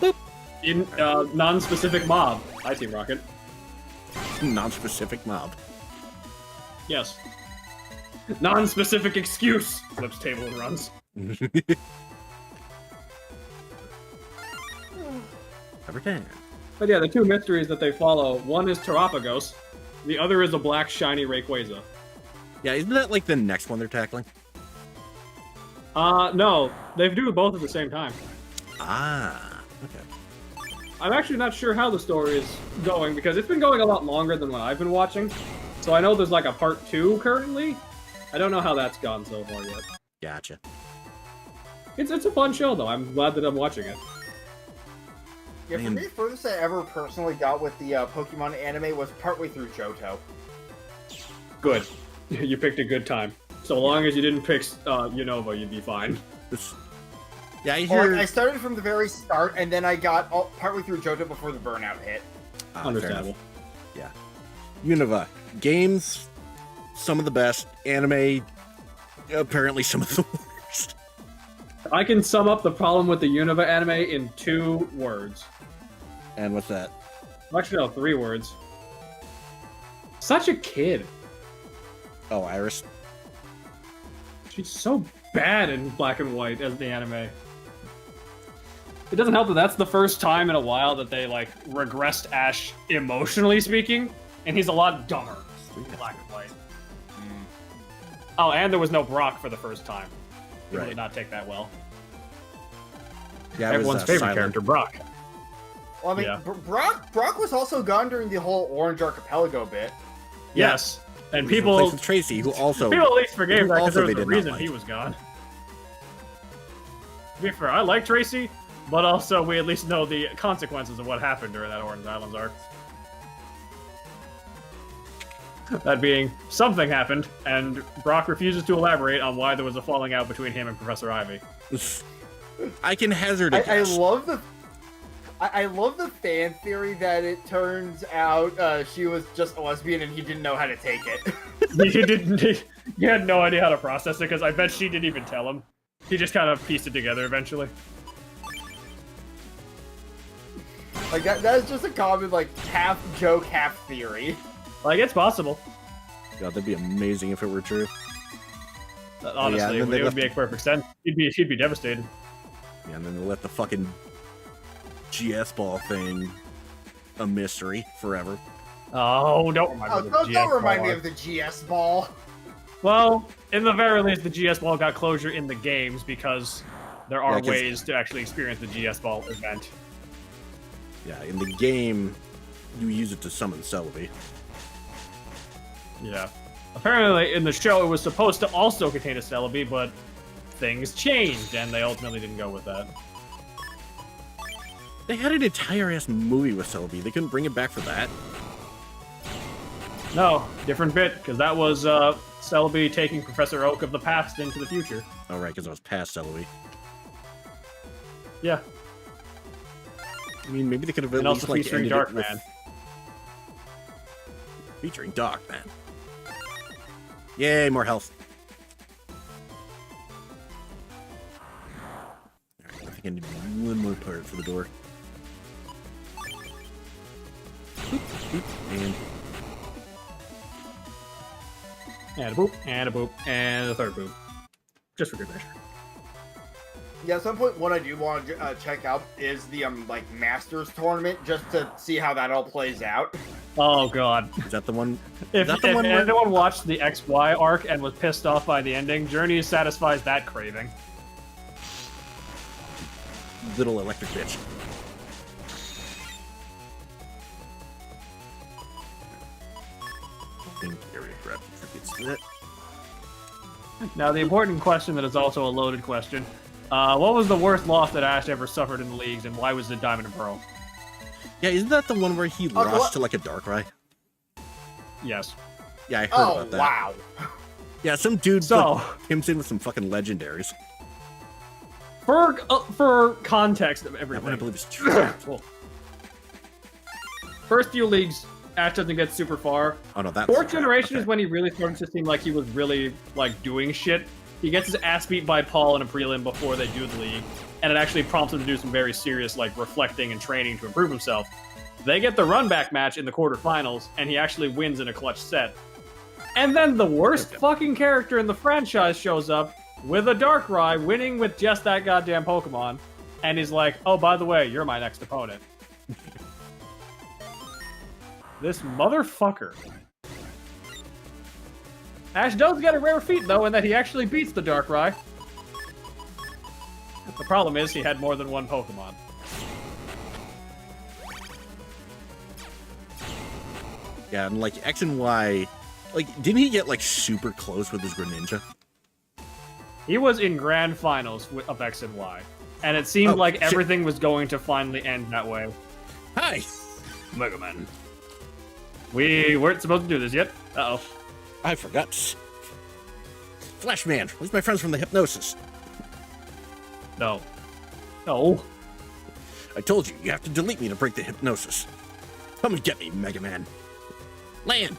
in non-specific mob. Hi, Team Rocket. Non-specific mob. Yes. Non-specific excuse. Flips table and runs. Every time. But yeah, the two mysteries that they follow, one is Terapagos, the other is a black shiny Rayquaza. Yeah, isn't that like the next one they're tackling? No, they do both at the same time. Ah, okay. I'm actually not sure how the story is going, because it's been going a lot longer than what I've been watching. So I know there's like a part 2 currently. I don't know how that's gone so far yet. Gotcha. It's a fun show, though. I'm glad that I'm watching it. Yeah, for Man. me, the furthest I ever personally got with the Pokemon anime was partway through Johto. Good. You picked a good time. So long as you didn't pick Unova, you'd be fine. Yeah, I Well, hear. like, I started from the very start, and then I got partway through Johto before the burnout hit. Fair Understandable. enough. Yeah. Unova. Games, some of the best. Anime, apparently some of the worst. I can sum up the problem with the Unova anime in 2 words. And what's that? Actually, no, 3 words. Such a kid. Oh, Iris. She's so bad in black and white as the anime. It doesn't help that that's the first time in a while that they, like, regressed Ash emotionally speaking, and he's a lot dumber in black and white. Oh, and there was no Brock for the first time. People Right. did not take that well. Yeah, it was, Everyone's favorite Silent. character, Brock. Well, I mean, Yeah. Brock was also gone during the whole Orange Archipelago bit. Yes. And He was people replaced with Tracy, who also. at least forgave who that because also there was they a did not reason like. he was gone. To be fair, I like Tracy, but also we at least know the consequences of what happened during that Orange Islands arc. That being, something happened, and Brock refuses to elaborate on why there was a falling out between him and Professor Ivy. I can hazard a I guess. love the. I love the fan theory that it turns out she was just a lesbian and he didn't know how to take it. He had no idea how to process it, because I bet she didn't even tell him. He just kind of pieced it together eventually. Like that is just a common like half joke, half theory. Like, it's possible. God, that'd be amazing if it were true. Honestly, then they it would left- make perfect sense. He'd be devastated. Yeah, and then they let the fucking GS ball thing a mystery forever. Oh, don't remind me Oh, of the don't GS remind ball me arc. of the GS ball. Well, in the very least, the GS ball got closure in the games because there are Yeah, 'cause- ways to actually experience the GS ball event. Yeah, in the game, you use it to summon Celebi. Yeah. Apparently, in the show, it was supposed to also contain a Celebi, but things changed, and they ultimately didn't go with that. They had an entire ass movie with Celebi. They couldn't bring it back for that. No, different bit, because that was Celebi taking Professor Oak of the past into the future. Oh, right, because I was past Celebi. Yeah. I mean, maybe they could have at And least also like featuring ended it with- Darkman. Featuring Darkman. Yay, more health. Alright, I think I need one more part for the door. Boop, boop, and And a boop, and a boop, and a third boop. Just for good measure. Yeah, at some point, what I do want to check out is the like Masters tournament, just to see how that all plays out. Oh, God. is that the one? If, that the if one where- anyone watched the XY arc and was pissed off by the ending, Journey satisfies that craving. Little electric bitch. think area grab contributes to that. Now, the important question that is also a loaded question. What was the worst loss that Ash ever suffered in the leagues, and why was it Diamond and Pearl? Yeah, isn't that the one where he lost to like a Darkrai? Yes. Yeah, I heard about that. Wow. Yeah, some dude So- put him in with some fucking legendaries. For context of That everything. one I believe is true. Cool. First few leagues, Ash doesn't get super far. Oh no, that's Fourth generation is when he really started to seem like he was really like doing shit. He gets his ass beat by Paul in a prelim before they do the league, and it actually prompts him to do some very serious like reflecting and training to improve himself. They get the run back match in the quarterfinals, and he actually wins in a clutch set. And then the worst fucking character in the franchise shows up with a Darkrai, winning with just that goddamn Pokemon, and he's like, "Oh, by the way, you're my next opponent." This motherfucker. Ash does get a rare feat, though, in that he actually beats the Darkrai. The problem is he had more than one Pokemon. Yeah, and like X and Y, like didn't he get like super close with his Greninja? He was in grand finals of X and Y, and it seemed like everything was going to finally end that way. Hi, Megaman. We weren't supposed to do this yet. Uh-oh. I forgot. Flashman, where's my friends from the Hypnosis? No. No. I told you, you have to delete me to break the Hypnosis. Come and get me, Mega Man. Land!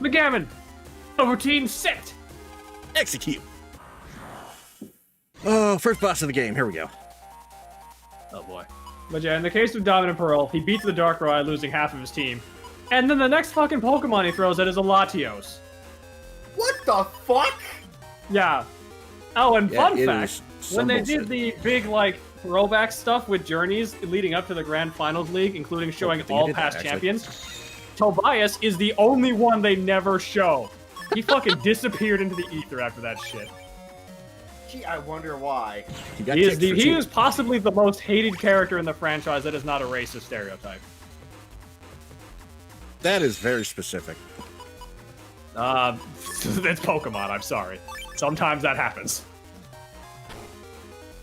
Megaman! A routine set! Execute! Oh, first boss of the game, here we go. Oh boy. But yeah, in the case of Diamond and Pearl, he beats the Darkrai, losing half of his team. And then the next fucking Pokemon he throws at is a Latios. What the fuck? Yeah. Oh, and Yeah, fun it fact, is some when they bullshit. did the big, like, throwback stuff with Journeys leading up to the Grand Finals League, including showing I think I all did that, past actually. champions, Tobias is the only one they never show. He fucking disappeared into the ether after that shit. Gee, I wonder why. He got He is, kicked for he cheating. is possibly the most hated character in the franchise that is not a racist stereotype. That is very specific. It's Pokemon, I'm sorry. Sometimes that happens.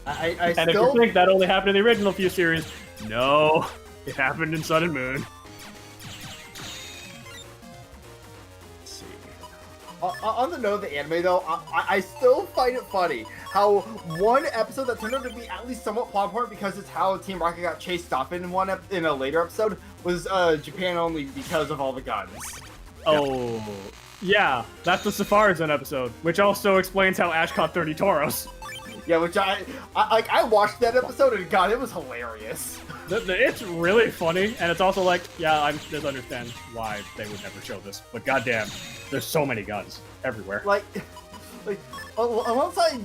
I And if still you think that only happened in the original few series, no, it happened in Sun and Moon. Let's see. on the note of the anime though, I still find it funny how one episode that turned out to be at least somewhat plot important because it's how Team Rocket got chased off in in a later episode was Japan only because of all the guns. Oh, yeah, that's the Safari episode, which also explains how Ash caught 30 Tauros. Yeah, which I watched that episode and God, it was hilarious. It's really funny, and it's also like, yeah, I just understand why they would never show this, but goddamn, there's so many guns everywhere. Like alongside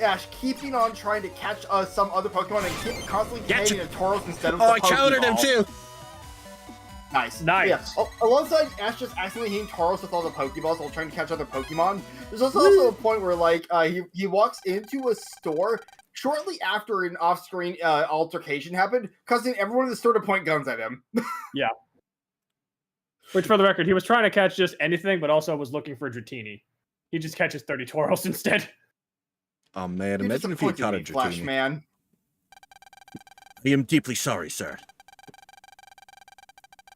Ash keeping on trying to catch some other Pokemon and keep constantly Gotcha. hitting a Tauros instead of Oh, the I countered him Pokeball. too! Nice. Nice. Yeah. Alongside Ash just accidentally hitting Tauros with all the Pokeballs while trying to catch other Pokemon, there's also a point where like he walks into a store shortly after an off-screen altercation happened, causing everyone in the store to point guns at him. Yeah. Which, for the record, he was trying to catch just anything, but also was looking for Dratini. He just catches 30 Tauros instead. Oh man, You imagine if he disappointed caught a me, Flash Dratini. Man. I am deeply sorry, sir.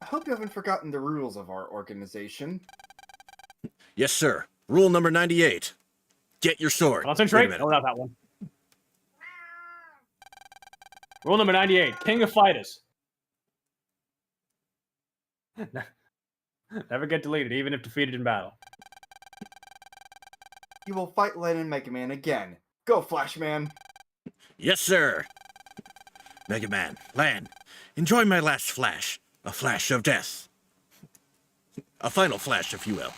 I hope you haven't forgotten the rules of our organization. Yes, sir. Rule number 98. Get your sword. Concentrate. Wait a minute. Oh, not that one. Rule number 98, King of Fighters. Never get deleted, even if defeated in battle. You will fight Len and Mega Man again. Go, Flash Man. Yes, sir. Mega Man, Lan, enjoy my last flash. A flash of death. A final flash, if you will.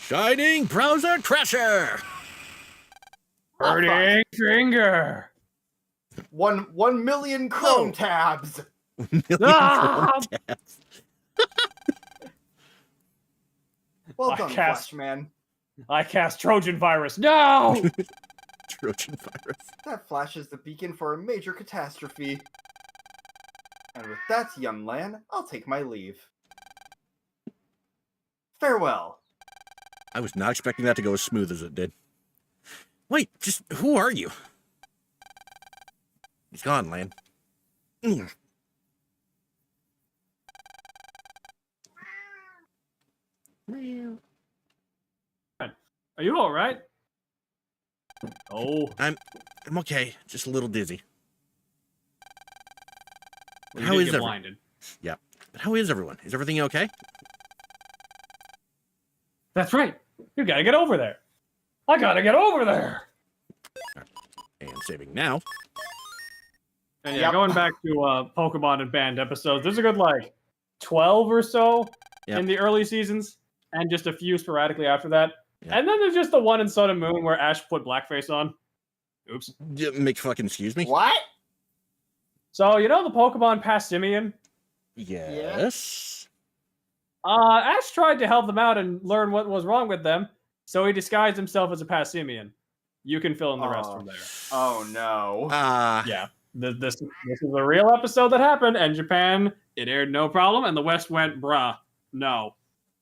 Shining Browser Crasher! Burning Finger. 1 million Chrome tabs. Ah! Well I done, cast- Flash Man. I cast Trojan Virus. No! Trojan virus. That flashes the beacon for a major catastrophe. And with that, young Lan, I'll take my leave. Farewell. I was not expecting that to go as smooth as it did. Wait, just who are you? He's gone, Lan. Mm. Are you all right? Oh, I'm okay, just a little dizzy. well, How you is did get every- blinded. Yeah, but how is everyone? Is everything okay? That's right. You gotta get over there. I gotta get over there. And saving now. And yeah, Yep. going back to Pokemon and banned episodes, there's a good like 12 or so Yep. in the early seasons, and just a few sporadically after that. Yep. And then there's just the one in Sun and Moon where Ash put blackface on. Oops. Make fucking excuse me? What? So you know the Pokemon Passimian? Yes. Ash tried to help them out and learn what was wrong with them, so he disguised himself as a Passimian. You can fill in the rest from there. Oh no. Yeah, this is a real episode that happened, and Japan, it aired no problem, and the West went, bruh, no,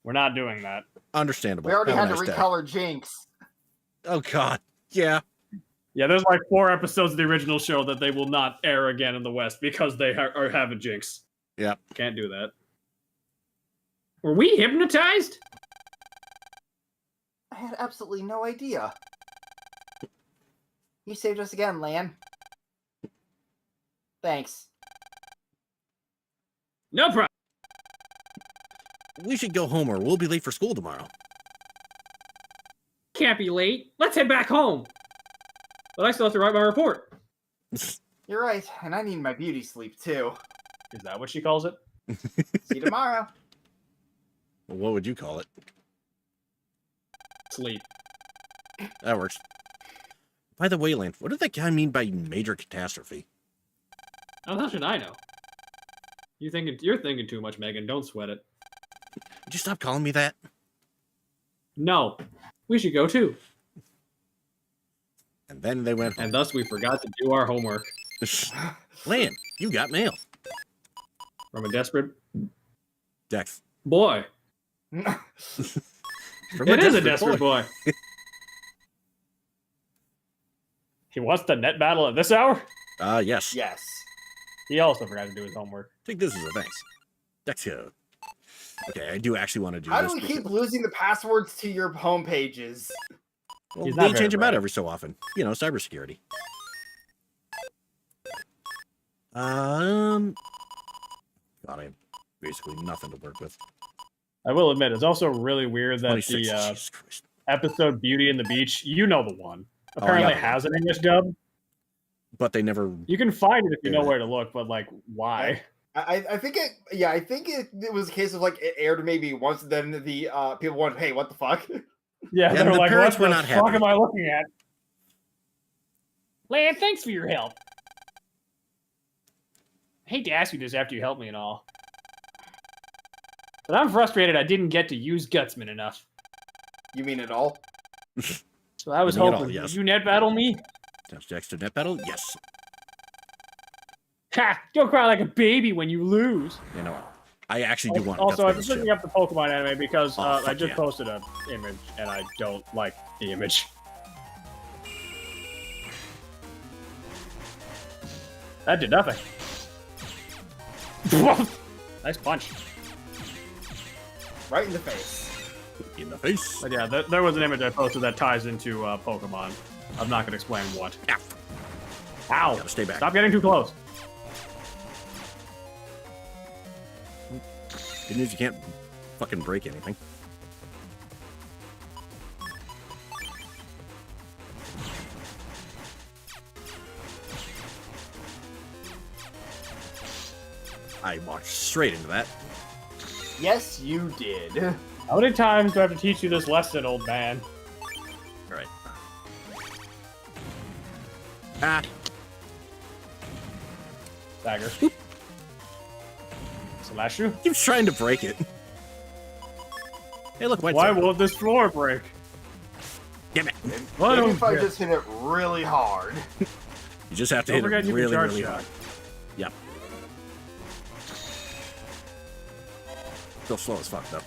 we're not doing that. Understandable. We already Have had a to nice day. recolor Jinx. Oh god. Yeah. Yeah, there's like 4 episodes of the original show that they will not air again in the West because they are have a Jinx. Yep. Can't do that. Were we hypnotized? I had absolutely no idea. You saved us again, Lan. Thanks. No problem. We should go home or we'll be late for school tomorrow. Can't be late. Let's head back home. But I still have to write my report. You're right, and I need my beauty sleep too. Is that what she calls it? See you tomorrow. What would you call it? Sleep. That works. By the way, Lan, what did that guy mean by major catastrophe? Oh, how should I know? You're thinking too much, Megan. Don't sweat it. Would you stop calling me that? No. We should go too. And then they went home. And thus we forgot to do our homework. Lan, you got mail. From a desperate Dex. boy. From It is a desperate boy. He wants the net battle at this hour? Yes. Yes. He also forgot to do his homework. Take this as a thanks. Dex code. Okay, I do actually want to do How this. do we keep losing the passwords to your home pages? Well, He's they not change very them out bright. every so often. You know, cybersecurity. God, I have basically nothing to work with. I will admit, it's also really weird that 26. the Jesus Christ. episode Beauty and the Beach, you know the one, Oh, apparently yeah. has an English dub. But they never. You can find it if you know Yeah. where to look, but like, why? I think it. Yeah, I think it was a case of like it aired maybe once, then the people went, "Hey, what the fuck?" Yeah, and they were the like, parents what were the not fuck happy. am I looking at? Lan, thanks for your help. I hate to ask you this after you helped me and all. But I'm frustrated I didn't get to use Gutsman enough. You mean it all? So I was You mean it hoping, all, yes. would you net battle me? Touch Dex to net battle? Yes. Ha! Don't cry like a baby when you lose. You know, I actually do want Also, I'm Gutsman's just looking ship. up the Pokemon anime because Oh, I fuck just yeah. posted an image and I don't like the image. That did nothing. Nice punch. Right in the face. In the face. But yeah, there was an image I posted that ties into Pokemon. I'm not going to explain what. Ah, Ow! gotta stay back. Stop getting too close. Good news, you can't fucking break anything. I walked straight into that. Yes, you did. How many times do I have to teach you this lesson, old man? Alright. Ah, Dagger. Slash you? keeps trying to break it. Hey, look, Why Wednesday. won't this floor break? Damn it. Why Maybe don't if I you- just hit it really hard. You just have to Don't hit forget it you can really, charge really shot. hard. Yep. Still slow as fuck, though.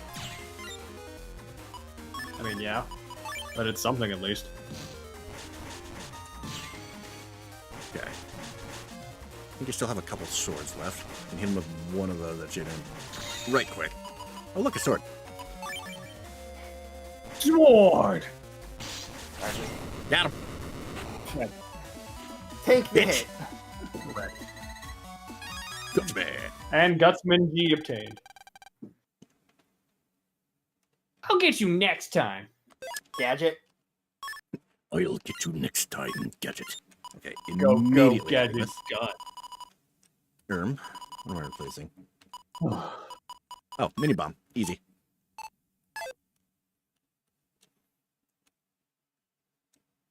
mean, yeah. But it's something at least. Okay. I think you still have a couple swords left. I can hit him with one of those that you did. Right quick. Oh, look, a sword. Sword! Got him. Take the Bitch. hit. Gutsman. And Gutsman G obtained. I'll get you next time. Gadget. I'll get you next time, Gadget. Okay, Go, immediately. Gadget, gun. What am I replacing? Oh, mini bomb. Easy.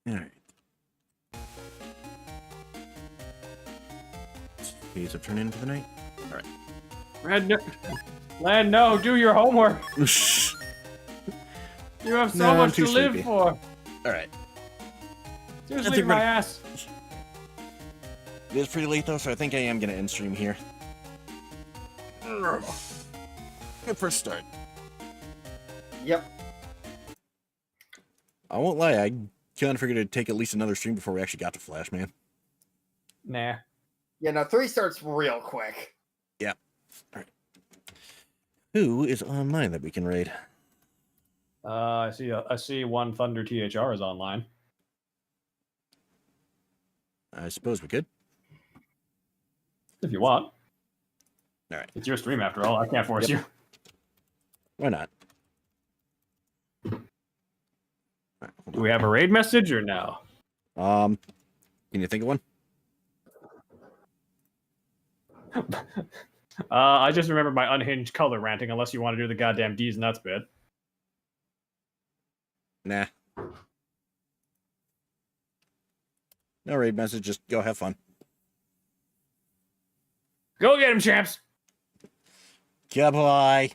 Alright. These have turned into the night. Alright. Len, no, do your homework. You have so No, I'm much too to live sleepy. for. Alright. Seriously, think my we're- ass. It is pretty late though, so I think I am gonna end stream here. Good first start. Yep. I won't lie, I kind of figured it'd take at least another stream before we actually got to Flash, man. Nah. Yeah, no, 3 starts real quick. Yep. Alright. Who is online that we can raid? I see one Thunder THR is online. I suppose we could. If you want. Alright. It's your stream after all. I can't force Yep. Why not? Alright, you. hold Do we have a raid message or no? on. Can you think of one? I just remember my unhinged color ranting, unless you want to do the goddamn D's nuts bit. Nah. No raid message, just go have fun. Go get him, champs! Goodbye.